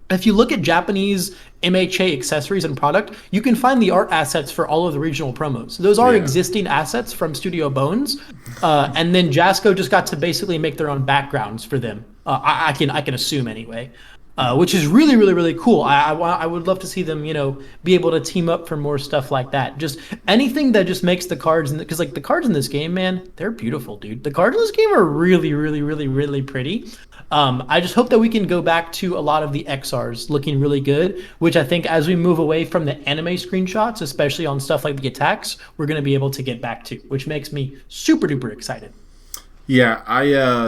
at Japanese MHA accessories and product, you can find the art assets for all of the regional promos. Those are Yeah. existing assets from Studio Bones, and then Jasco just got to basically make their own backgrounds for them. I can assume anyway. which is really, really, really cool. I would love to see them, be able to team up for more stuff like that. Just anything that just makes the cards, because like the cards in this game, man, they're beautiful, dude. The cards in this game are really, really, really, really pretty. I just hope that we can go back to a lot of the XRs looking really good, which I think as we move away from the anime screenshots, especially on stuff like the attacks, we're going to be able to get back to, which makes me super duper excited. Yeah,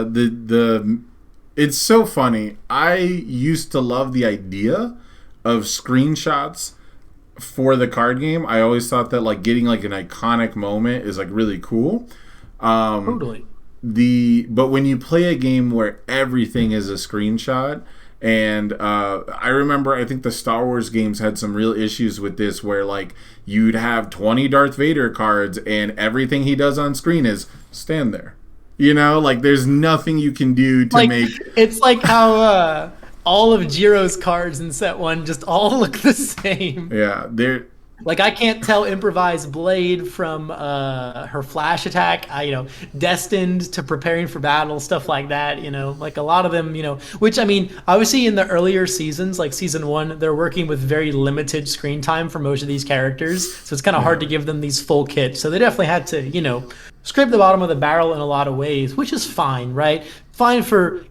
the it's so funny. I used to love the idea of screenshots for the card game. I always thought that like getting like an iconic moment is like really cool. Totally. But when you play a game where everything is a screenshot, and I remember I think the Star Wars games had some real issues with this, where like you'd have 20 Darth Vader cards and everything he does on screen is stand there. Like there's nothing you can do to make. It's like how all of Jiro's cards in set one just all look the same. Yeah, they're like I can't tell improvised blade from her flash attack. Destined to preparing for battle, stuff like that. Like a lot of them. Which I mean, obviously in the earlier seasons, like season one, they're working with very limited screen time for most of these characters, so it's kind of hard to give them these full kits. So they definitely had to, scrape the bottom of the barrel in a lot of ways, which is fine, right? Fine for,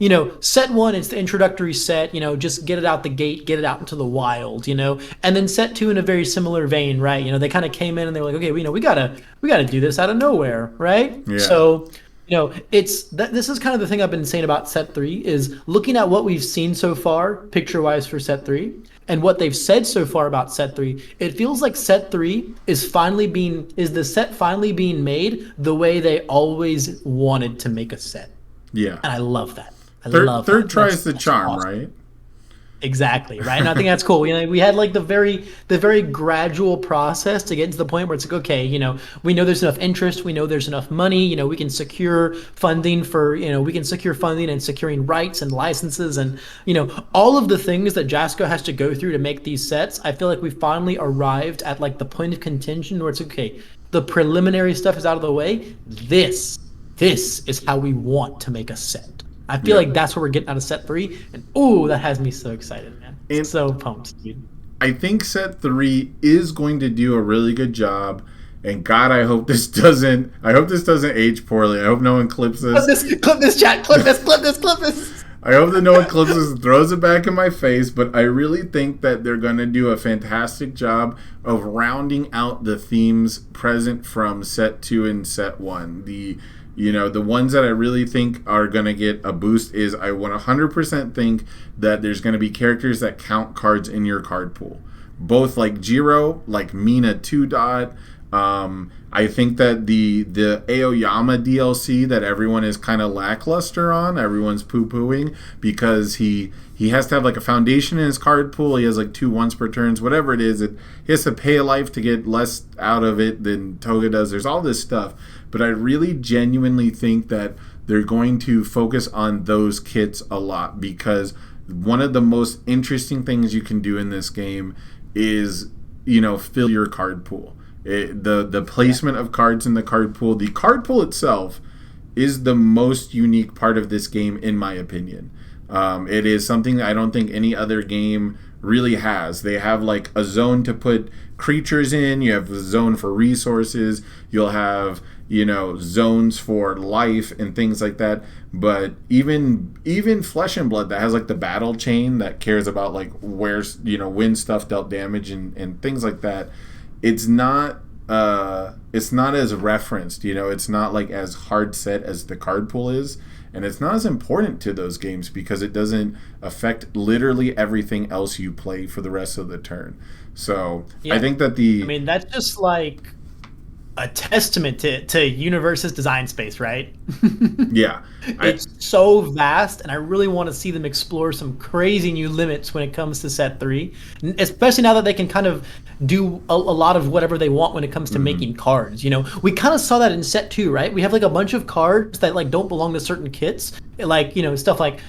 set one, it's the introductory set, just get it out the gate, get it out into the wild, and then set two in a very similar vein, right? They kind of came in and they were like, okay, we gotta do this out of nowhere, right? Yeah. So, this is kind of the thing I've been saying about set three is looking at what we've seen so far, picture-wise for set three, and what they've said so far about set three, it feels like set three is the set finally being made the way they always wanted to make a set. Yeah. And I love that. Third tries the charm, awesome. Right? Exactly, right? And I think that's cool. We had like the very gradual process to get to the point where it's like, okay, we know there's enough interest, we know there's enough money, we can secure funding and securing rights and licenses and all of the things that Jasco has to go through to make these sets. I feel like we finally arrived at like the point of contention where it's okay, the preliminary stuff is out of the way. This is how we want to make a set. I feel like that's what we're getting out of set three, and that has me so excited, man. And so pumped, dude. I think set three is going to do a really good job, and God, I hope this doesn't age poorly. I hope no one clips this. Clip this, chat. Clip this. I hope that no one clips this and throws it back in my face, but I really think that they're going to do a fantastic job of rounding out the themes present from set two and set one. The ones that I really think are going to get a boost is I 100% think that there's going to be characters that count cards in your card pool. Both like Jiro, like Mina 2 Dot. I think that the Aoyama DLC that everyone is kind of lackluster on, everyone's poo-pooing because he has to have like a foundation in his card pool. He has like 2 once per turns, whatever it is. He has to pay a life to get less out of it than Toga does. There's all this stuff. But I really genuinely think that they're going to focus on those kits a lot because one of the most interesting things you can do in this game is, fill your card pool. The placement of cards in the card pool. The card pool itself is the most unique part of this game, in my opinion. It is something I don't think any other game really has. They have like a zone to put creatures in. You have a zone for resources. You'll have zones for life and things like that. But even Flesh and Blood that has like the battle chain that cares about like where's when stuff dealt damage and things like that. It's not as referenced. It's not like as hard set as the card pool is. And it's not as important to those games because it doesn't affect literally everything else you play for the rest of the turn. So I think that that's just like a testament to Universe's design space, right? Yeah. It's so vast, and I really want to see them explore some crazy new limits when it comes to set 3, especially now that they can kind of do a lot of whatever they want when it comes to making cards. We kind of saw that in set 2, right? We have like a bunch of cards that like don't belong to certain kits, like stuff like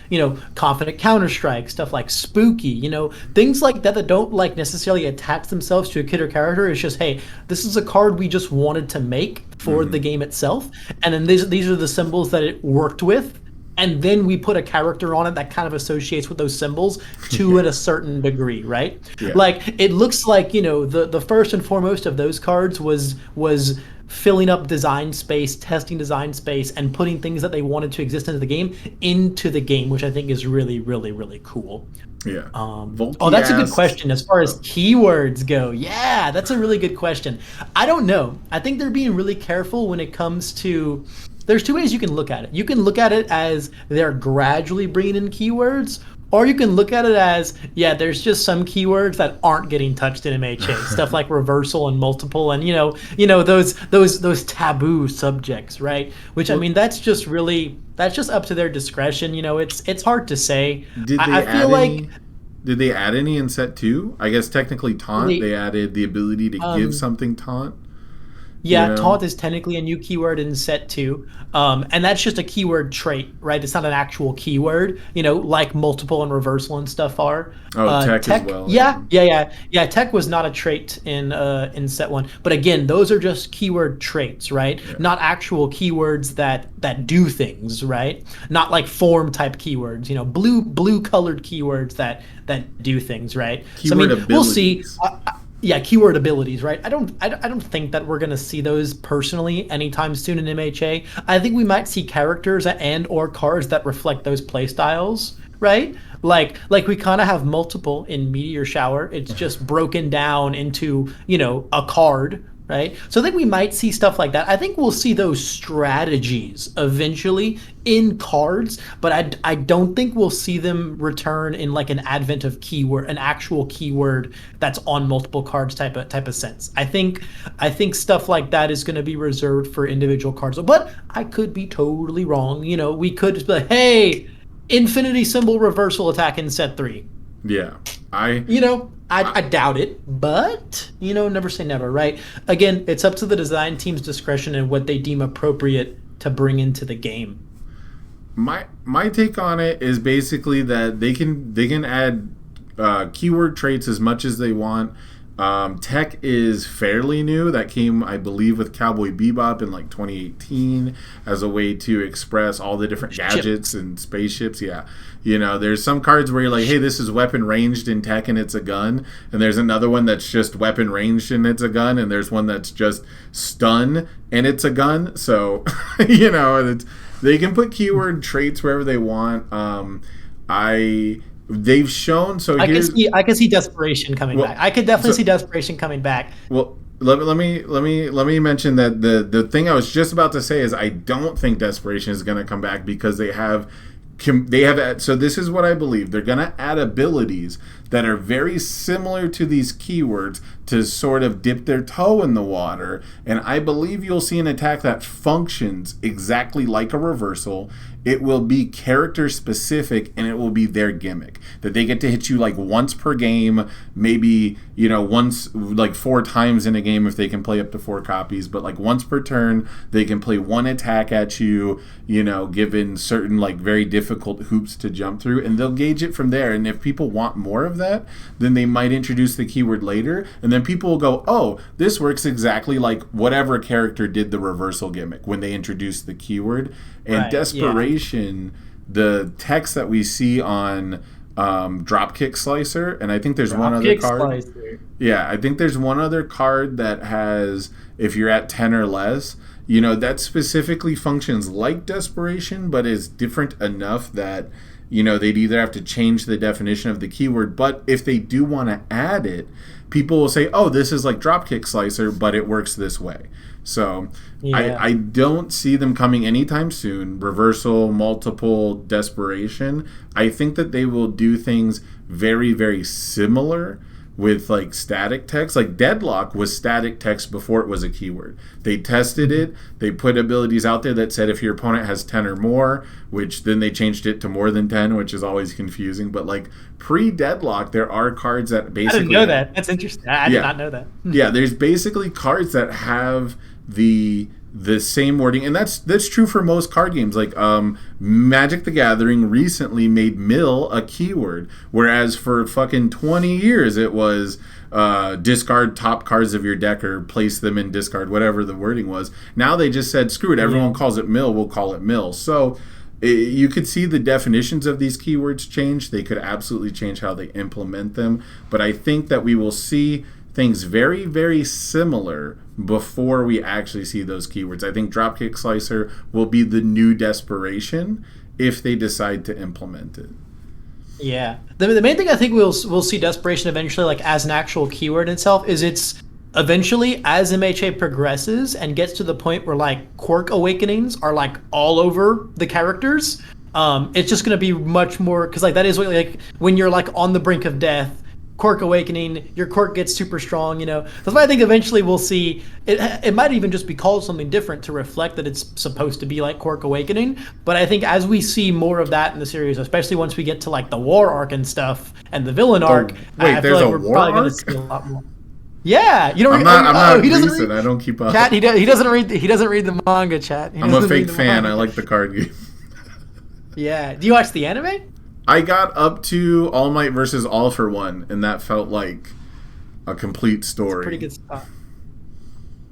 Confident Counterstrike, stuff like Spooky, things like that don't like necessarily attach themselves to a kit or character. It's just, hey, this is a card we just wanted to make for the game itself, and then these are the symbols that it worked with, and then we put a character on it that kind of associates with those symbols to a certain degree, right? Yeah. Like it looks like, the first and foremost of those cards was filling up design space, testing design space, and putting things that they wanted to exist into the game, which I think is really, really, really cool. Yeah. Oh, that's a good question as far as keywords go. Yeah, that's a really good question. I don't know. I think they're being really careful when it comes to. There's two ways you can look at it. You can look at it as they're gradually bringing in keywords, or you can look at it as, yeah, there's just some keywords that aren't getting touched in MHA. Stuff like reversal and multiple, and those taboo subjects, right? Which, I mean, that's just up to their discretion. It's hard to say. I feel like. Did they add any in set 2? I guess technically taunt. They added the ability to give something taunt. Yeah, taunt is technically a new keyword in set 2. And that's just a keyword trait, right? It's not an actual keyword, like multiple and reversal and stuff are. Oh, tech as well. Yeah. Tech was not a trait in set 1. But again, those are just keyword traits, right? Yeah. Not actual keywords that do things, right? Not like form type keywords, blue colored keywords that do things, right? Keyword abilities. We'll see. Yeah, keyword abilities, right? I don't think that we're gonna see those personally anytime soon in MHA. I think we might see characters and or cards that reflect those play styles, right? Like we kind of have multiple in Meteor Shower. It's just broken down into a card, right? So I think we might see stuff like that. I think we'll see those strategies eventually in cards, but I don't think we'll see them return in like an advent of keyword, an actual keyword that's on multiple cards type of sense. I think stuff like that is going to be reserved for individual cards. But I could be totally wrong. We could just be like, hey, infinity symbol reversal attack in set 3. Yeah. I doubt it, but never say never, right? Again, it's up to the design team's discretion and what they deem appropriate to bring into the game. My take on it is basically that they can add keyword traits as much as they want. Tech is fairly new. That came, I believe, with Cowboy Bebop in like 2018 as a way to express all the different gadgets and spaceships. Yeah. There's some cards where you're like, hey, this is weapon ranged in Tech and it's a gun. And there's another one that's just weapon ranged and it's a gun. And there's one that's just stun and it's a gun. So, they can put keyword traits wherever they want. They've shown. So I can see desperation coming back. I could definitely see desperation coming back. Well, let me mention that the thing I was just about to say is I don't think desperation is going to come back because they have. So this is what I believe. They're going to add abilities that are very similar to these keywords to sort of dip their toe in the water. And I believe you'll see an attack that functions exactly like a reversal. It will be character specific and it will be their gimmick. That they get to hit you like once per game, maybe, once like 4 times in a game if they can play up to 4 copies, but like once per turn, they can play one attack at you, given certain like very difficult hoops to jump through, and they'll gauge it from there. And if people want more of that, then they might introduce the keyword later, and then people will go, oh, this works exactly like whatever character did the reversal gimmick when they introduced the keyword. And right, desperation, the text that we see on Dropkick Slicer, and I think there's one other card. Slicer. Yeah, I think there's one other card that has, if you're at 10 or less, that specifically functions like desperation, but is different enough that, they'd either have to change the definition of the keyword, but if they do want to add it, people will say, oh, this is like Dropkick Slicer, but it works this way. So yeah. I don't see them coming anytime soon. Reversal, multiple, desperation. I think that they will do things very, very similar with like static text. Like Deadlock was static text before it was a keyword. They tested it. They put abilities out there that said if your opponent has 10 or more, which then they changed it to more than 10, which is always confusing. But like pre-Deadlock, there are cards that basically... I didn't know that. That's interesting. I did not know that. Yeah, there's basically cards that have the same wording, and that's true for most card games. Like Magic the Gathering recently made mill a keyword, whereas for fucking 20 years it was discard top cards of your deck or place them in discard, whatever the wording was. Now they just said screw it, everyone calls it mill, we'll call it mill. So You could see the definitions of these keywords change. They could absolutely change how they implement them. But I think that we will see things very, very similar before we actually see those keywords. I think Dropkick Slicer will be the new desperation if they decide to implement it. Yeah. The main thing I think we'll see desperation eventually, like as an actual keyword itself, is it's eventually as MHA progresses and gets to the point where like quirk awakenings are like all over the characters. It's just gonna be much more because like that is what, like when you're like on the brink of death. Quirk awakening, your quirk gets super strong, you know. That's why I think eventually we'll see it. It might even just be called something different to reflect that it's supposed to be like quirk awakening. But I think as we see more of that in the series, especially once we get to like the war arc and stuff and the villain arc, wait, I there's feel a like we're war probably arc? going to see a lot more. Yeah, you know. I'm not recent. I don't keep up. Chat. He doesn't read. He doesn't read the manga. Chat. I'm a fake fan. I like the card game. Yeah. Do you watch the anime? I got up to All Might versus All for One, and that felt like a complete story. It's pretty good stuff.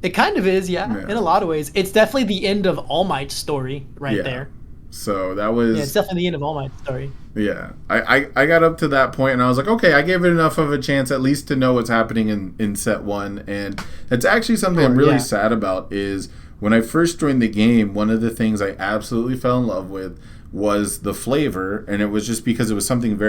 It kind of is, yeah, in a lot of ways. It's definitely the end of All Might's story right there. So that was... Yeah, it's definitely the end of All Might's story. Yeah. I got up to that point, and I was like, okay, I gave it enough of a chance at least to know what's happening in set one. And it's actually something I'm really sad about is when I first joined the game, one of the things I absolutely fell in love with was the flavor, and it was just because it was something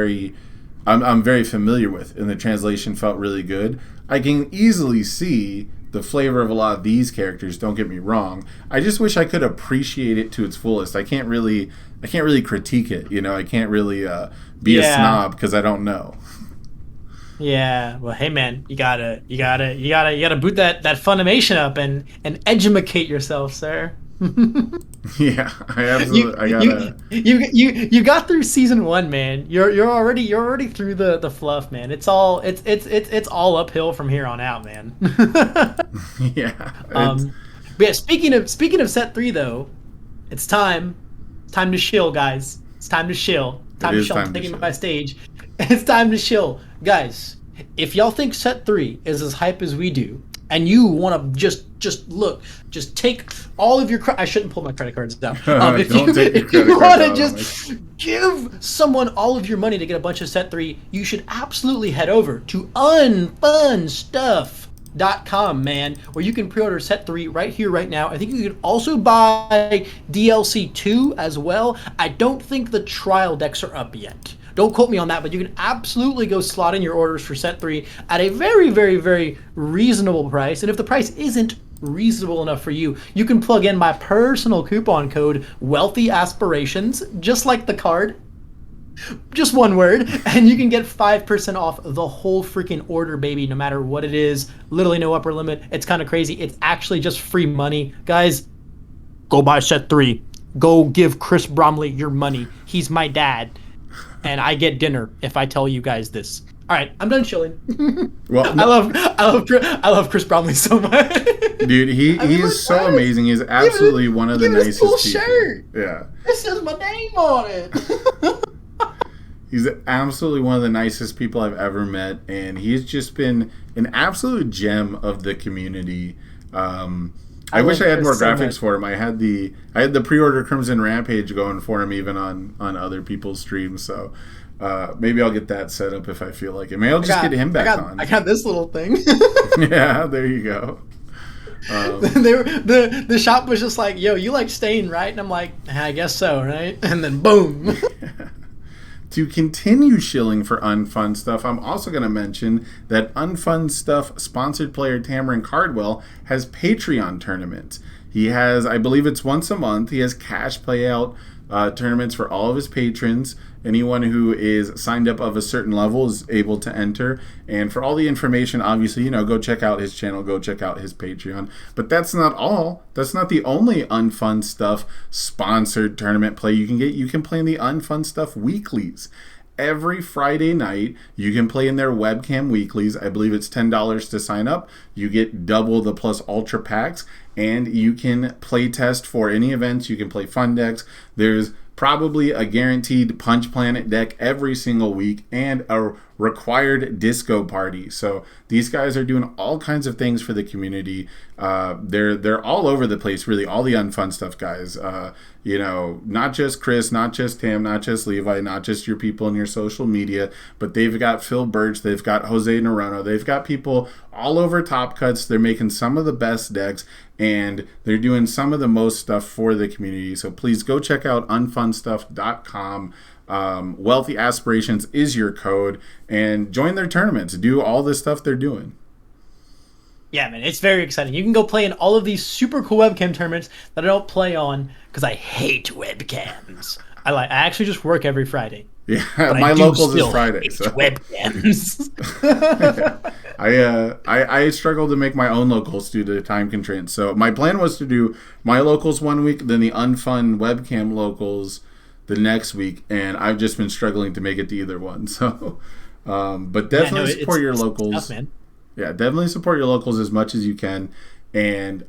I'm very familiar with, and the translation felt really good. I can easily see the flavor of a lot of these characters, don't get me wrong. I just wish I could appreciate it to its fullest. I can't really critique it, you know. I can't really be a snob because I don't know. Yeah, well, hey man, you gotta boot that Funimation up and edumacate yourself, sir. Yeah, I gotta. You got through season 1, man. You're already through the fluff, man. It's all uphill from here on out, man. Yeah. But yeah. Speaking of set 3 though, it's time to shill, guys. It's time to shill. I'm taking my stage. It's time to shill, guys. If y'all think set 3 is as hype as we do, and you want to just take all of your I shouldn't pull my credit cards down. If you want to just give someone all of your money to get a bunch of set 3, you should absolutely head over to UnFunStuff.com, man, where you can pre-order set 3 right here, right now. I think you can also buy DLC 2 as well. I don't think the trial decks are up yet. Don't quote me on that, but you can absolutely go slot in your orders for set 3 at a very, very, very reasonable price. And if the price isn't reasonable enough for you, you can plug in my personal coupon code, Wealthy Aspirations, just like the card. Just one word, and you can get 5% off the whole freaking order, baby, no matter what it is. Literally no upper limit. It's kind of crazy. It's actually just free money. Guys, go buy set 3. Go give Chris Bromley your money. He's my dad. And I get dinner if I tell you guys this. All right, I'm done chilling. Well, I love Chris Bromley so much. Dude, he is so amazing. He's absolutely one of the nicest people. Shirt. Yeah. This says my name on it. He's absolutely one of the nicest people I've ever met, and he's just been an absolute gem of the community. I wish I had more graphics for him. I had the pre-order Crimson Rampage going for him even on other people's streams. So maybe I'll get that set up if I feel like it. Maybe I'll just get him back on. I got this little thing. Yeah, there you go. The shop was just like, "Yo, you like Stain, right?" And I'm like, "I guess so, right?" And then boom. To continue shilling for Unfun Stuff, I'm also going to mention that Unfun Stuff sponsored player Tamarin Cardwell has Patreon tournaments. He has, I believe it's once a month, he has cash payout tournaments for all of his patrons. Anyone who is signed up of a certain level is able to enter. And for all the information, obviously, go check out his channel, go check out his Patreon. But that's not all. That's not the only Unfun Stuff sponsored tournament play you can get. You can play in the Unfun Stuff weeklies. Every Friday night, you can play in their webcam weeklies. I believe it's $10 to sign up. You get double the plus ultra packs, and you can play test for any events. You can play fun decks. There's probably a guaranteed Punch Planet deck every single week, and a required disco party. So these guys are doing all kinds of things for the community. They're all over the place, really. All the Unfun Stuff guys. Not just Chris, not just Tim, not just Levi, not just your people in your social media, but they've got Phil Birch, they've got Jose Narono, they've got people all over Top Cuts. They're making some of the best decks, and they're doing some of the most stuff for the community. So please go check out unfunstuff.com. Wealthy Aspirations is your code, and join their tournaments. Do all the stuff they're doing. Yeah, man, it's very exciting. You can go play in all of these super cool webcam tournaments that I don't play on because I hate webcams. I actually just work every Friday. Yeah, my locals is Friday. So webcams. I struggle to make my own locals due to time constraints. So my plan was to do my locals one week, then the Unfun webcam locals the next week, and I've just been struggling to make it to either one. So, but definitely support your locals. Tough, man. Yeah, definitely support your locals as much as you can. And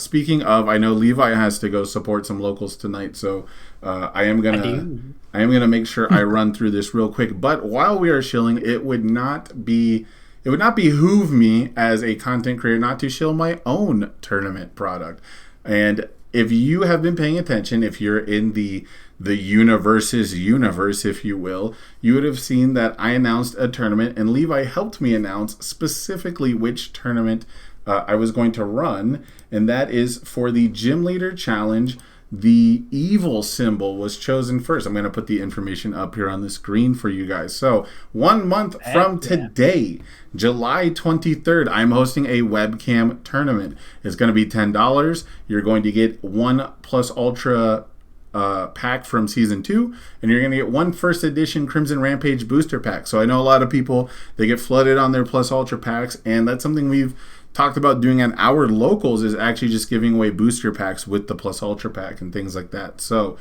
speaking of, I know Levi has to go support some locals tonight, so I am gonna make sure I run through this real quick. But while we are shilling, it would not behoove me as a content creator not to shill my own tournament product. And if you have been paying attention, if you're in the universe's universe, if you will, you would have seen that I announced a tournament, and Levi helped me announce specifically which tournament I was going to run, and that is for the Gym Leader Challenge. The evil symbol was chosen first. I'm going to put the information up here on the screen for you guys. So 1 month from today, July 23rd, I'm hosting a webcam tournament. It's going to be $10. You're going to get one Plus Ultra pack from Season 2, and you're going to get one first edition Crimson Rampage booster pack. So I know a lot of people, they get flooded on their Plus Ultra packs, and that's something we've talked about doing on our locals, is actually just giving away booster packs with the Plus Ultra pack and things like that. So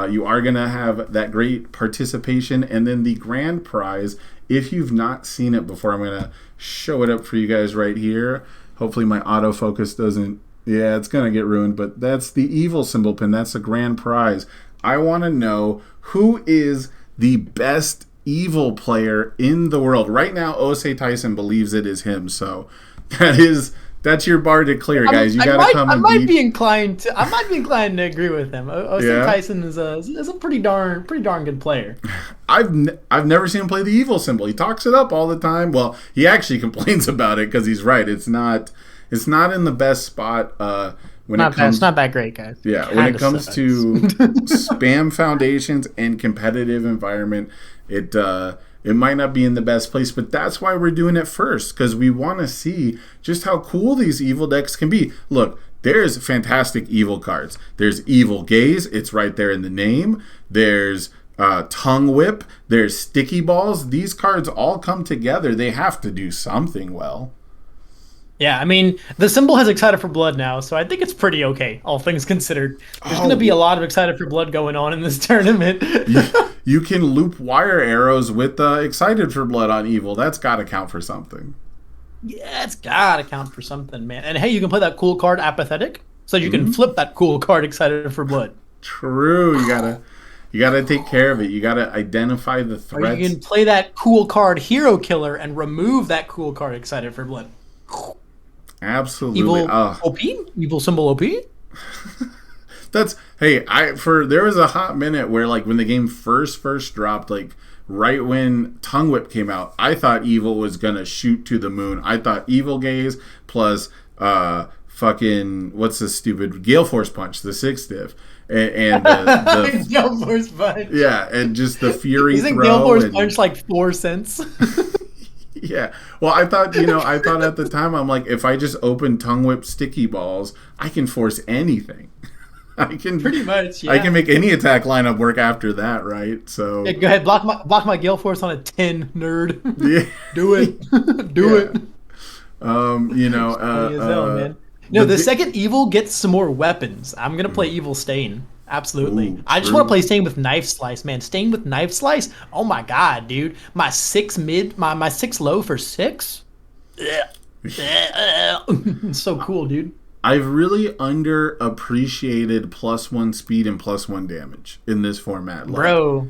you are going to have that great participation, and then the grand prize, if you've not seen it before, I'm going to show it up for you guys right here. Hopefully my autofocus doesn't, yeah, it's going to get ruined, but that's the evil symbol pin. That's the grand prize. I want to know who is the best evil player in the world. Right now, Osei Tyson believes it is him, so that's your bar to clear, guys. You got to come. I might be inclined to agree with him. Osei Tyson is a pretty darn good player. I've never seen him play the evil symbol. He talks it up all the time. Well, he actually complains about it because he's right. It's not in the best spot. It's not that great, guys. Yeah, when it comes to spam foundations and competitive environment, it might not be in the best place, but that's why we're doing it first, because we want to see just how cool these evil decks can be. Look, there's fantastic evil cards. There's Evil Gaze. It's right there in the name. There's Tongue Whip. There's Sticky Balls. These cards all come together. They have to do something well. Yeah, I mean, the symbol has Excited for Blood now, so I think it's pretty okay, all things considered. There's going to be a lot of Excited for Blood going on in this tournament. You can loop wire arrows with Excited for Blood on evil. That's got to count for something. Yeah, it's got to count for something, man. And hey, you can play that cool card Apathetic, so you can flip that cool card Excited for Blood. True, you gotta take care of it. You gotta identify the threats. Or you can play that cool card Hero Killer and remove that cool card Excited for Blood. Absolutely. Evil OP? Evil symbol OP? There was a hot minute where, like, when the game first dropped, like right when Tongue Whip came out, I thought evil was gonna shoot to the moon. I thought Evil Gaze plus fucking what's this stupid Gale Force Punch, the 6th div. And the Gale Force Punch. Yeah, and just the Fury Isn't throw. Gale Force Punch like 4 cents? Yeah. Well, I thought at the time, I'm like, if I just open Tongue Whip Sticky Balls, I can force anything. I can pretty much. Yeah. I can make any attack lineup work after that, right? So yeah, go ahead, block my Gale Force on a 10, nerd. Yeah. Do it. Do it. Man. No, the second evil gets some more weapons. I'm gonna play Evil Stain. Absolutely. Ooh, I just want to play Stain with Knife Slice, man. Stain with Knife Slice? Oh my god, dude. My 6 mid, my 6 low for 6? It's so cool, dude. I've really underappreciated +1 speed and +1 damage in this format. Like Bro.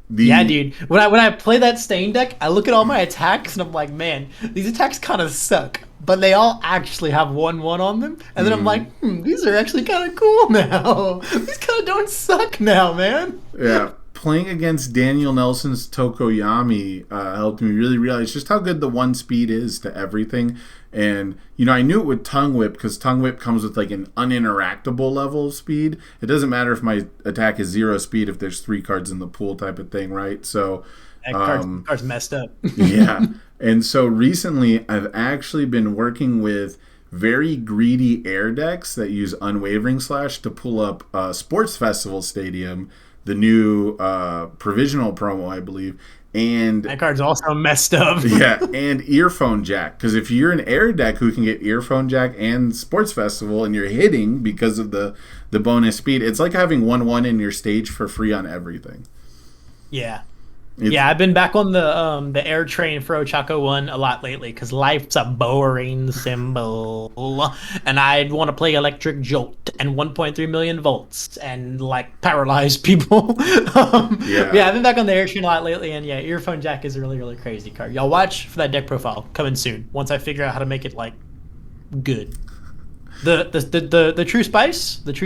Yeah, the dude. When I play that Stain deck, I look at all my attacks and I'm like, man, these attacks kind of suck, but they all actually have 1/1 on them. And then I'm like, these are actually kind of cool now. These kind of don't suck now, man. yeah, playing against Daniel Nelson's Tokoyami helped me really realize just how good the 1 speed is to everything. And, I knew it with Tongue Whip because Tongue Whip comes with like an uninteractable level of speed. It doesn't matter if my attack is 0 speed if there's 3 cards in the pool type of thing, right? So, That card's messed up. yeah. And so recently I've actually been working with very greedy air decks that use Unwavering Slash to pull up Sports Festival Stadium, the new provisional promo, I believe. And That card's also messed up. yeah, and Earphone Jack. Because if you're an air deck who can get Earphone Jack and Sports Festival and you're hitting because of the bonus speed, it's like having 1/1 in your stage for free on everything. Yeah. Yeah, I've been back on the air train for Ochako 1 a lot lately because life's a boring symbol. And I'd want to play Electric Jolt and 1.3 million volts and like paralyze people. Yeah, I've been back on the air train a lot lately, and yeah, Earphone Jack is a really, really crazy card. Y'all watch for that deck profile coming soon once I figure out how to make it like good. The True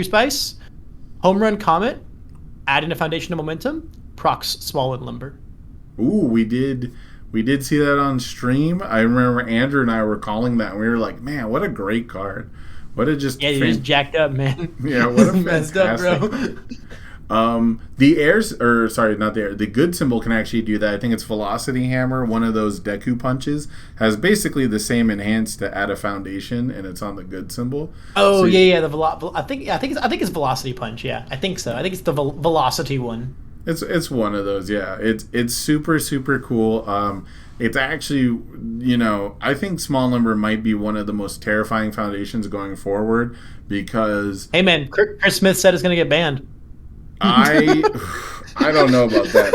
Spice, Home Run Comet, adding a Foundation of Momentum, procs Small and Limber. Ooh, we did see that on stream. I remember Andrew and I were calling that, and we were like, man, what a great card. What a just just jacked up, man. Yeah, what a messed up, fantastic bro. The good symbol can actually do that. I think it's Velocity Hammer, one of those Deku punches, has basically the same enhance to add a foundation, and it's on the good symbol. Oh, so yeah, I think it's Velocity Punch, yeah. I think so. I think it's the Velocity one. It's one of those, yeah. It's super, super cool. It's actually, I think Small Limber might be one of the most terrifying foundations going forward because... Hey, man, Chris Smith said it's going to get banned. I don't know about that.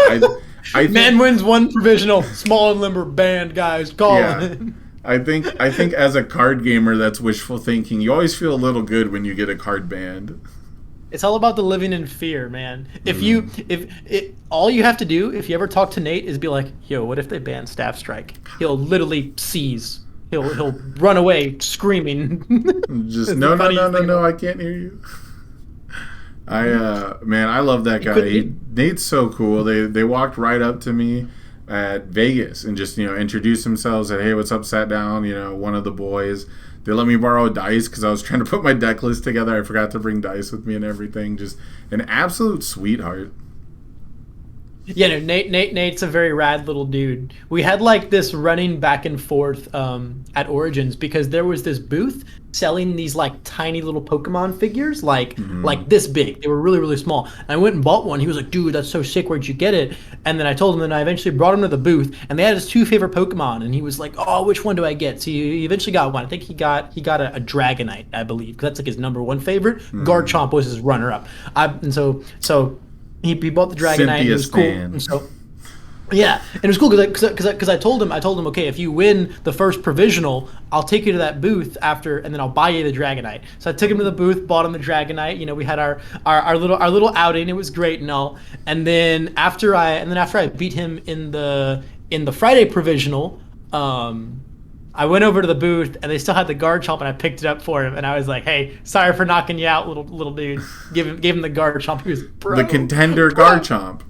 I think, man wins 1 provisional, Small and Limber banned, guys. Call it. I think as a card gamer, that's wishful thinking. You always feel a little good when you get a card banned. It's all about the living in fear, man. All you have to do if you ever talk to Nate is be like, "Yo, what if they ban Staff Strike?" He'll literally seize. He'll run away screaming. Just no, I can't hear you. I love that guy. Nate's so cool. They walked right up to me at Vegas and just introduced themselves. Said, "Hey, what's up?" Sat down. One of the boys. They let me borrow dice because I was trying to put my deck list together. I forgot to bring dice with me and everything. Just an absolute sweetheart. Yeah, no, Nate's a very rad little dude. We had like this running back and forth at Origins because there was this booth selling these like tiny little Pokemon figures, like this big. They were really, really small. And I went and bought one. He was like, "Dude, that's so sick. Where'd you get it?" And then I told him, and I eventually brought him to the booth, and they had his 2 favorite Pokemon, and he was like, "Oh, which one do I get?" So he eventually got one. I think he got a Dragonite, I believe, because that's like his #1 favorite. Garchomp was his runner-up. So he bought the Dragonite. And it was cool. And so, yeah, and it was cool because I told him, okay, if you win the first provisional, I'll take you to that booth after, and then I'll buy you the Dragonite. So I took him to the booth, bought him the Dragonite. We had our little outing. It was great and all. And then after I beat him in the Friday provisional, I went over to the booth and they still had the Garchomp, and I picked it up for him, and I was like, "Hey, sorry for knocking you out, little dude." Gave him the Garchomp. He was the contender Garchomp.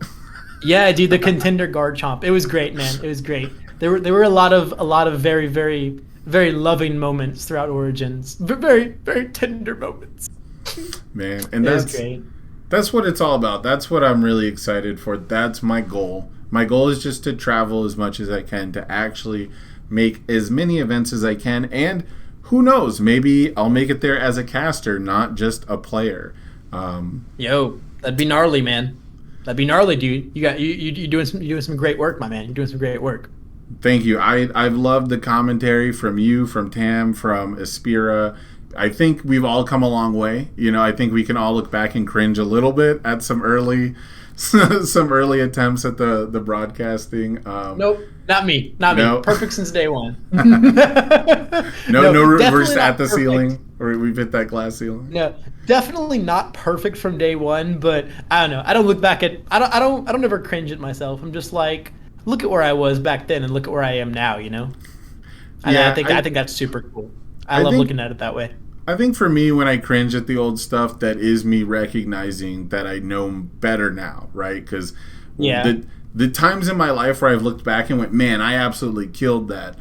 Yeah, dude, the contender Garchomp. It was great, man. It was great. There were a lot of very, very, very loving moments throughout Origins. Very, very tender moments. Man, and that's great. That's what it's all about. That's what I'm really excited for. That's my goal. My goal is just to travel as much as I can to actually make as many events as I can, and who knows, maybe I'll make it there as a caster, not just a player. Yo, that'd be gnarly, man. That'd be gnarly, dude. You're doing some great work, my man. You're doing some great work. Thank you. I've loved the commentary from you, from Tam, from Aspira. I think we've all come a long way. I think we can all look back and cringe a little bit at some early attempts at the broadcasting. Nope, not me. Not no. me. Perfect since day one. no reverse at the perfect. Ceiling, or we've hit that glass ceiling. No, definitely not perfect from day one. But I don't know. I don't look back at. I don't ever cringe at myself. I'm just like, look at where I was back then and look at where I am now. And yeah, I think that's super cool. I love looking at it that way. I think for me, when I cringe at the old stuff, that is me recognizing that I know better now, right? Because the times in my life where I've looked back and went, man, I absolutely killed that,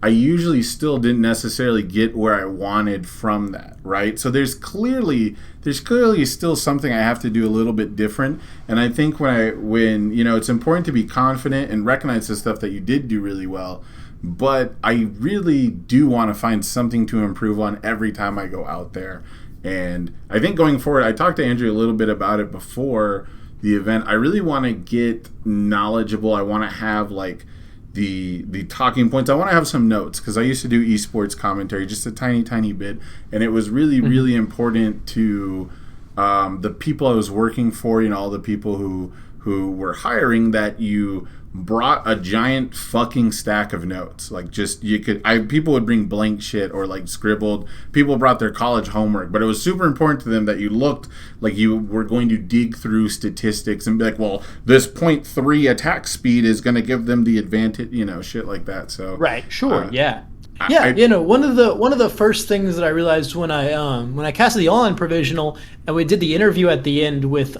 I usually still didn't necessarily get where I wanted from that, right? So there's clearly still something I have to do a little bit different. And I think when it's important to be confident and recognize the stuff that you did do really well. But I really do want to find something to improve on every time I go out there. And I think going forward, I talked to Andrew a little bit about it before the event. I really want to get knowledgeable. I want to have like the talking points. I want to have some notes because I used to do esports commentary just a tiny bit. And it was really, really important to the people I was working for, all the people who were hiring, that you brought a giant fucking stack of notes. Like, just people would bring blank shit or like scribbled. People brought their college homework, but it was super important to them that you looked like you were going to dig through statistics and be like, well, this 0.3 attack speed is going to give them the advantage, shit like that. So right, sure, yeah. One of the first things that I realized when I casted the online provisional and we did the interview at the end with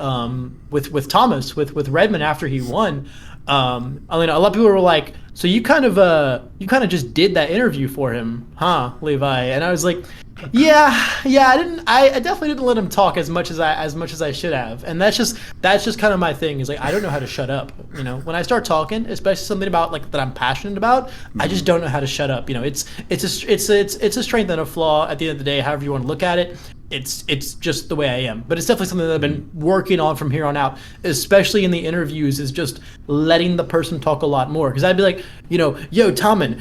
Thomas with Redmond after he won. A lot of people were like, "So you kind of just did that interview for him, huh, Levi?" And I was like, "Yeah, I definitely didn't let him talk as much as I should have." And that's just kind of my thing. Is like, I don't know how to shut up. When I start talking, especially something about like that I'm passionate about, I just don't know how to shut up. It's a strength and a flaw at the end of the day, however you want to look at it. It's just the way I am. But it's definitely something that I've been working on from here on out, especially in the interviews, is just letting the person talk a lot more. Because I'd be like, yo, Thomas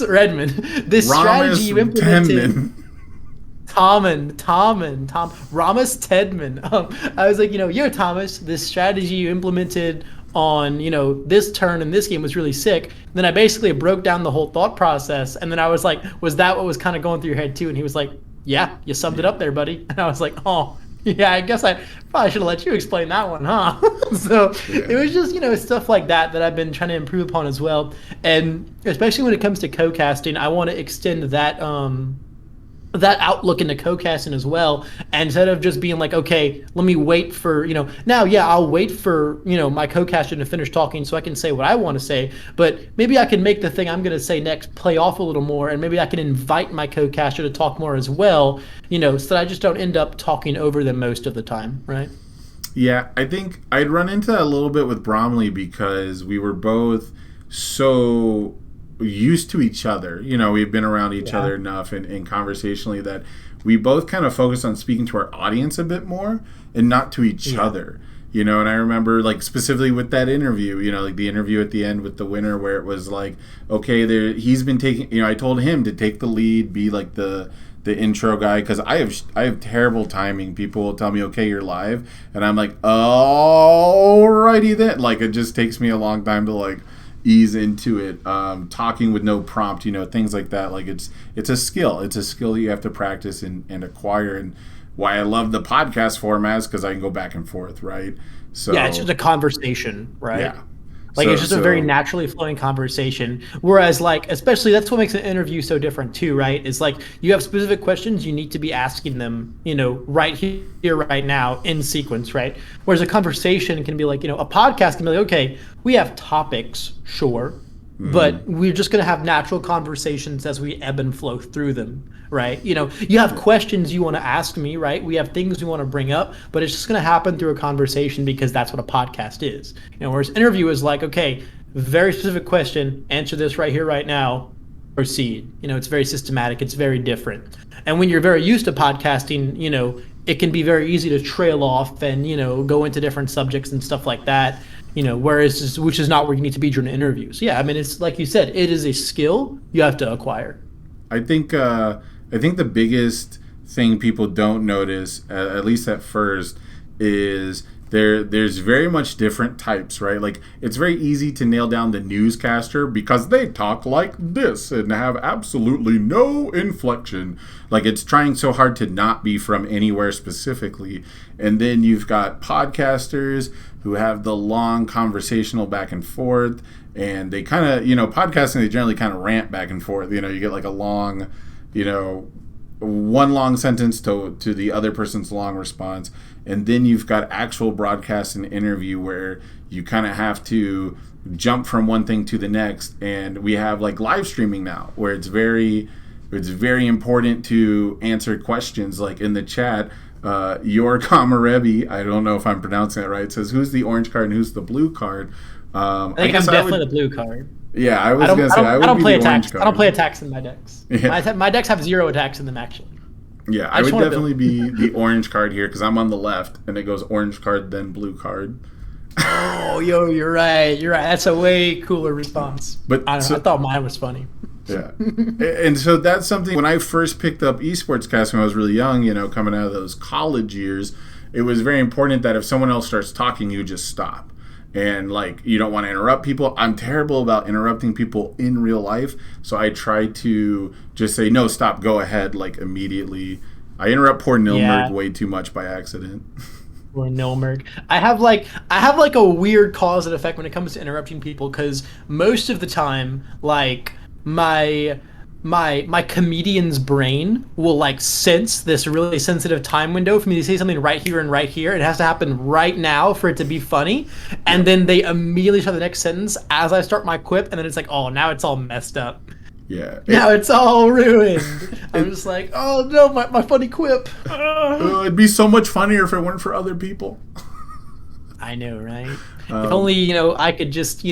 Redmond, this strategy you implemented. Ramus Tedman. I was like, yo, Thomas, this strategy you implemented on, this turn in this game was really sick. And then I basically broke down the whole thought process. And then I was like, was that what was kind of going through your head too? And he was like, yeah, you summed it up there, buddy. And I was like, oh, yeah, I guess I probably should have let you explain that one, huh? So It was just, stuff like that I've been trying to improve upon as well. And especially when it comes to co-casting, I want to extend that outlook into co-casting as well. And instead of just being like, okay, let me wait for, I'll wait for, my co-caster to finish talking so I can say what I want to say. But maybe I can make the thing I'm going to say next play off a little more. And maybe I can invite my co-caster to talk more as well, so that I just don't end up talking over them most of the time, right? Yeah, I think I'd run into that a little bit with Bromley because we were both so used to each other. We've been around each other enough and conversationally that we both kind of focus on speaking to our audience a bit more and not to each other. And I remember like specifically with that interview, like the interview at the end with the winner where it was like, okay, he's been taking, I told him to take the lead, be like the intro guy, because I have terrible timing. People will tell me, okay, you're live, and I'm like, alrighty then. Like, it just takes me a long time to like ease into it. Talking with no prompt, things like that. Like, it's a skill. It's a skill you have to practice and acquire. And why I love the podcast format is because I can go back and forth, right? So yeah, it's just a conversation, right? Yeah. Like, it's just a very naturally flowing conversation. Whereas, like, especially that's what makes an interview so different too, right? Is like you have specific questions you need to be asking them, right here, right now, in sequence, right? Whereas a conversation can be like, a podcast can be like, okay, we have topics, sure, but we're just going to have natural conversations as we ebb and flow through them, right? You have questions you want to ask me, right? We have things we want to bring up, but it's just going to happen through a conversation because that's what a podcast is. Whereas interview is like, okay, very specific question, answer this right here, right now, proceed. It's very systematic. It's very different. And when you're very used to podcasting, it can be very easy to trail off and, go into different subjects and stuff like that. Which is not where you need to be during an interview. So yeah, I mean, it's like you said, it is a skill you have to acquire. I think the biggest thing people don't notice, at least at first, is there's very much different types, right? Like it's very easy to nail down the newscaster because they talk like this and have absolutely no inflection. Like it's trying so hard to not be from anywhere specifically. And then you've got podcasters who have the long conversational back and forth, and they kind of, podcasting, they generally kind of rant back and forth. You get like a long, one long sentence to the other person's long response. And then you've got actual broadcast and interview where you kind of have to jump from one thing to the next. And we have like live streaming now where it's very important to answer questions. Like in the chat, your Kamarebi, I don't know if I'm pronouncing it right, says who's the orange card and who's the blue card. I think I'm definitely the blue card. Yeah, I was going to say I would be the orange card. I don't play attacks in my decks. Yeah. My decks have 0 attacks in them, actually. Yeah, I would definitely be the orange card here because I'm on the left, and it goes orange card, then blue card. Oh, you're right. That's a way cooler response. But I thought mine was funny. Yeah. And so that's something, when I first picked up esports casting when I was really young, coming out of those college years, it was very important that if someone else starts talking, you just stop. And like you don't want to interrupt people. I'm terrible about interrupting people in real life, so I try to just say no, stop, go ahead, like immediately. I interrupt poor Nilmerg way too much by accident. Poor Nilmerg. I have like a weird cause and effect when it comes to interrupting people, because most of the time, like my comedian's brain will like sense this really sensitive time window for me to say something right here and right here. It has to happen right now for it to be funny. And then they immediately start the next sentence as I start my quip, and then it's like, oh, now it's all messed up. Yeah. Now it's all ruined. I'm just like, oh no, my funny quip. It'd be so much funnier if it weren't for other people. I know, right? If only, I could just,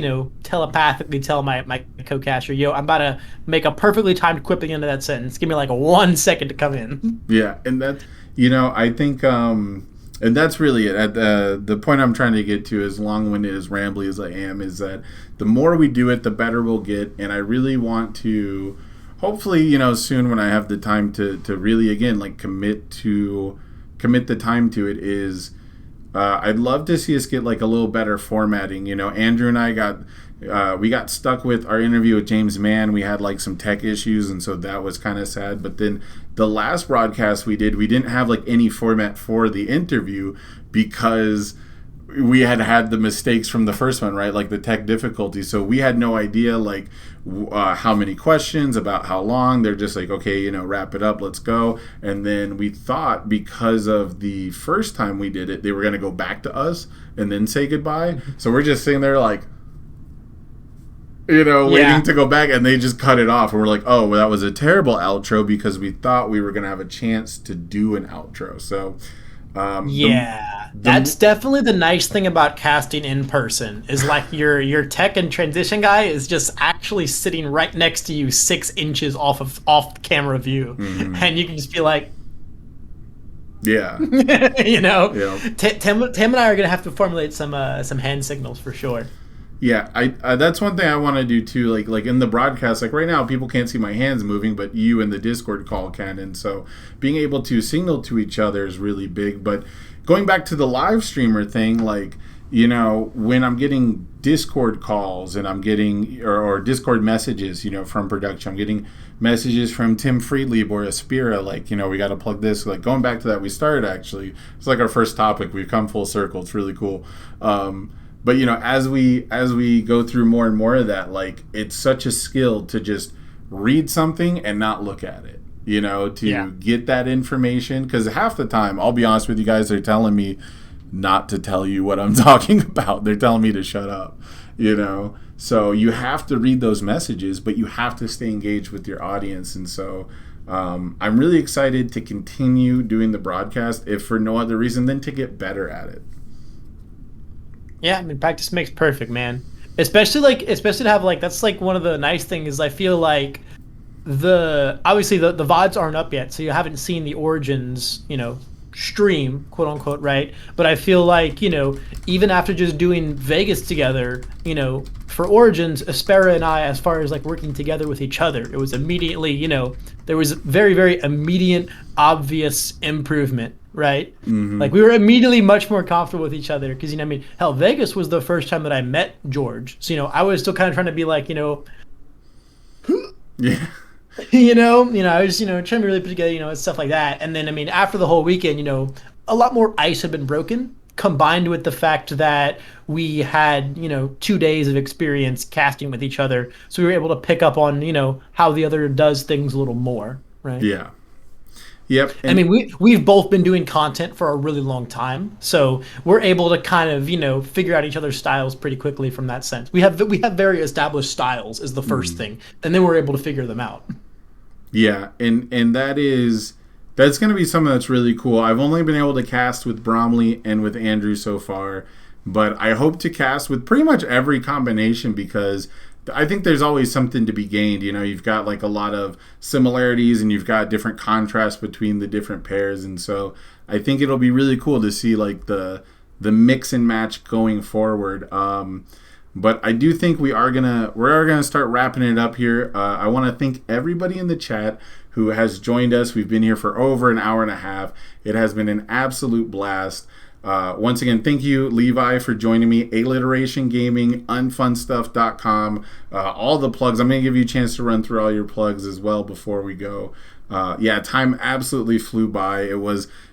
telepathically tell my co-caster, I'm about to make a perfectly timed quip at the end of that sentence. Give me like 1 second to come in. Yeah, and that, I think, and that's really it. The point I'm trying to get to, as long-winded, as rambly as I am, is that the more we do it, the better we'll get. And I really want to, hopefully, soon when I have the time to really, again, like commit the time to it, is I'd love to see us get like a little better formatting. Andrew and I got stuck with our interview with James Mann. We had like some tech issues, and so that was kind of sad. But then the last broadcast we didn't have like any format for the interview because we had the mistakes from the first one, right? Like the tech difficulty. So we had no idea like how many questions, about how long. They're just like, okay, wrap it up, let's go. And then we thought, because of the first time we did it, they were going to go back to us and then say goodbye. So we're just sitting there like, waiting to go back, and they just cut it off. And we're like, oh, well, that was a terrible outro because we thought we were going to have a chance to do an outro. So that's definitely the nice thing about casting in person, is like your tech and transition guy is just actually sitting right next to you 6 inches off camera view, and you can just be like, yeah. Tim and I are gonna have to formulate some hand signals for sure. Yeah, I that's one thing I want to do too. Like in the broadcast, like right now, people can't see my hands moving, but you in the Discord call can, and so being able to signal to each other is really big. But going back to the live streamer thing, like when I'm getting Discord calls and I'm getting or Discord messages, from production, I'm getting messages from Tim Friedlieb or Aspira, like we got to plug this. Like going back to that, we started actually. It's like our first topic. We've come full circle. It's really cool. But as we go through more and more of that, like it's such a skill to just read something and not look at it, get that information. Because half the time, I'll be honest with you guys, they're telling me not to tell you what I'm talking about. They're telling me to shut up, So you have to read those messages, but you have to stay engaged with your audience. And so I'm really excited to continue doing the broadcast, if for no other reason than to get better at it. Yeah, I mean, practice makes perfect, man. Especially to have like, that's like one of the nice things is I feel like obviously the VODs aren't up yet, so you haven't seen the origins, stream, quote unquote, right? But I feel like, even after just doing Vegas together, for Origins, Aspera and I, as far as like working together with each other, it was immediately, there was very, very immediate, obvious improvement, right? Like we were immediately much more comfortable with each other because, hell, Vegas was the first time that I met George. So, I was still kind of trying to be like, Yeah. I was, trying to really put together, and stuff like that. And then, after the whole weekend, a lot more ice had been broken, combined with the fact that we had, 2 days of experience casting with each other. So we were able to pick up on, how the other does things a little more, right? Yeah. Yep. And we've both been doing content for a really long time, so we're able to kind of figure out each other's styles pretty quickly from that sense. We have very established styles is the first thing, and then we're able to figure them out. Yeah, and that's going to be something that's really cool. I've only been able to cast with Bromley and with Andrew so far, but I hope to cast with pretty much every combination because I think there's always something to be gained. You've got like a lot of similarities and you've got different contrasts between the different pairs, and so I think it'll be really cool to see like the mix and match going forward. But I do think we're gonna start wrapping it up here. I want to thank everybody in the chat who has joined us. We've been here for over an hour and a half. It has been an absolute blast. Once again, thank you, Levi, for joining me. Alliteration Gaming, UnFunStuff.com, all the plugs. I'm going to give you a chance to run through all your plugs as well before we go. Time absolutely flew by.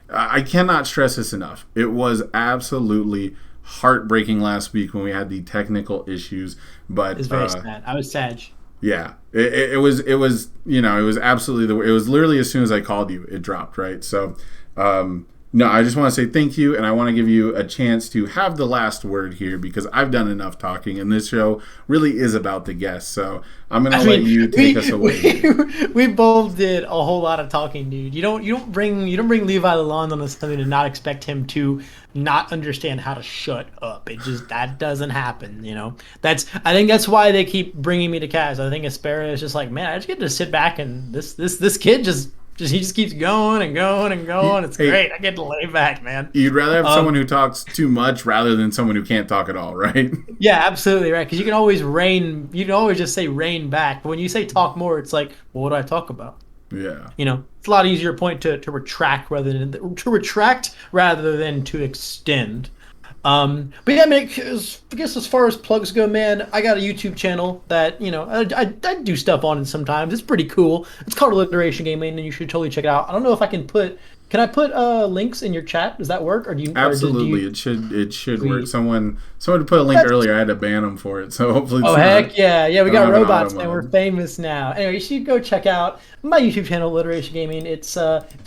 I cannot stress this enough. It was absolutely heartbreaking last week when we had the technical issues. But it was very sad. I was sad. Yeah, it was absolutely it was literally as soon as I called you, it dropped, right? So, no, I just want to say thank you, and I want to give you a chance to have the last word here because I've done enough talking, and this show really is about the guests. So I'm going to let you take us away. We both did a whole lot of talking, dude. You don't bring Levi Lalonde on something and not expect him to not understand how to shut up. That doesn't happen, I think that's why they keep bringing me to cast. I think Aspera is just like, man, I just get to sit back and this kid he just keeps going and going and going. It's great. I get to lay back, man. You'd rather have someone who talks too much rather than someone who can't talk at all, right? Yeah, absolutely right. Because you can always just say rein back. But when you say talk more, it's like, well, what do I talk about? Yeah. It's a lot easier point to retract rather than to extend. But yeah, I guess as far as plugs go, man, I got a YouTube channel that, I do stuff on it sometimes. It's pretty cool. It's called Alliteration Gaming, and you should totally check it out. I don't know if I can put links in your chat? Does that work? Or do you Absolutely. It should work. Someone put a link earlier. I had to ban them for it. So hopefully heck yeah. Yeah, we got robots and we're famous now. Anyway, you should go check out my YouTube channel, Alliteration Gaming. It's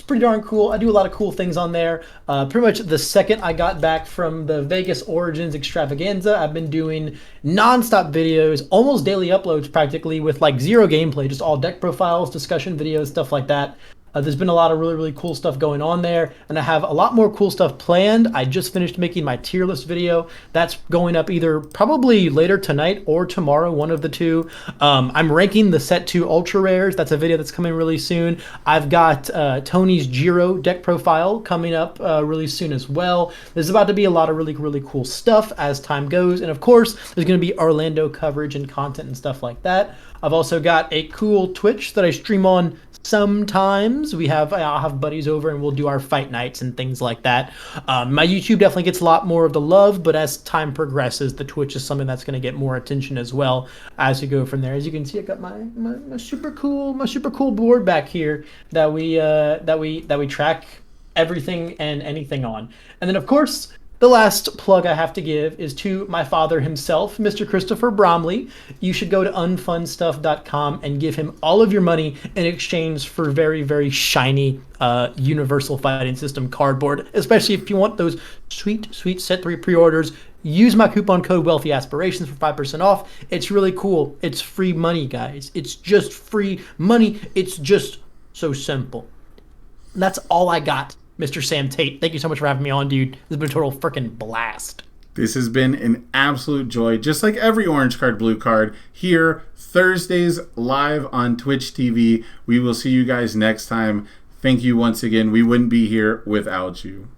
pretty darn cool. I do a lot of cool things on there. Pretty much the second I got back from the Vegas Origins extravaganza, I've been doing non-stop videos, almost daily uploads practically, with like zero gameplay, just all deck profiles, discussion videos, stuff like that. There's been a lot of really, really cool stuff going on there, and I have a lot more cool stuff planned. I just finished making my tier list video. That's going up either probably later tonight or tomorrow, one of the two. I'm ranking the Set 2 Ultra Rares. That's a video that's coming really soon. I've got Tony's Giro deck profile coming up really soon as well. There's about to be a lot of really, really cool stuff as time goes, and of course, there's going to be Orlando coverage and content and stuff like that. I've also got a cool Twitch that I stream on sometimes. I'll have buddies over and we'll do our fight nights and things like that. My YouTube definitely gets a lot more of the love, but as time progresses, the Twitch is something that's going to get more attention as well as we go from there. As you can see, I got my super cool board back here that we track everything and anything on. And then of course, the last plug I have to give is to my father himself, Mr. Christopher Bromley. You should go to UnFunStuff.com and give him all of your money in exchange for very, very shiny Universal Fighting System cardboard, especially if you want those sweet, sweet Set 3 pre-orders. Use my coupon code Wealthy Aspirations for 5% off. It's really cool. It's free money, guys. It's just free money. It's just so simple. And that's all I got. Mr. Sam Tate, thank you so much for having me on, dude. This has been a total freaking blast. This has been an absolute joy, just like every Orange Card, Blue Card, here Thursdays live on Twitch TV. We will see you guys next time. Thank you once again. We wouldn't be here without you.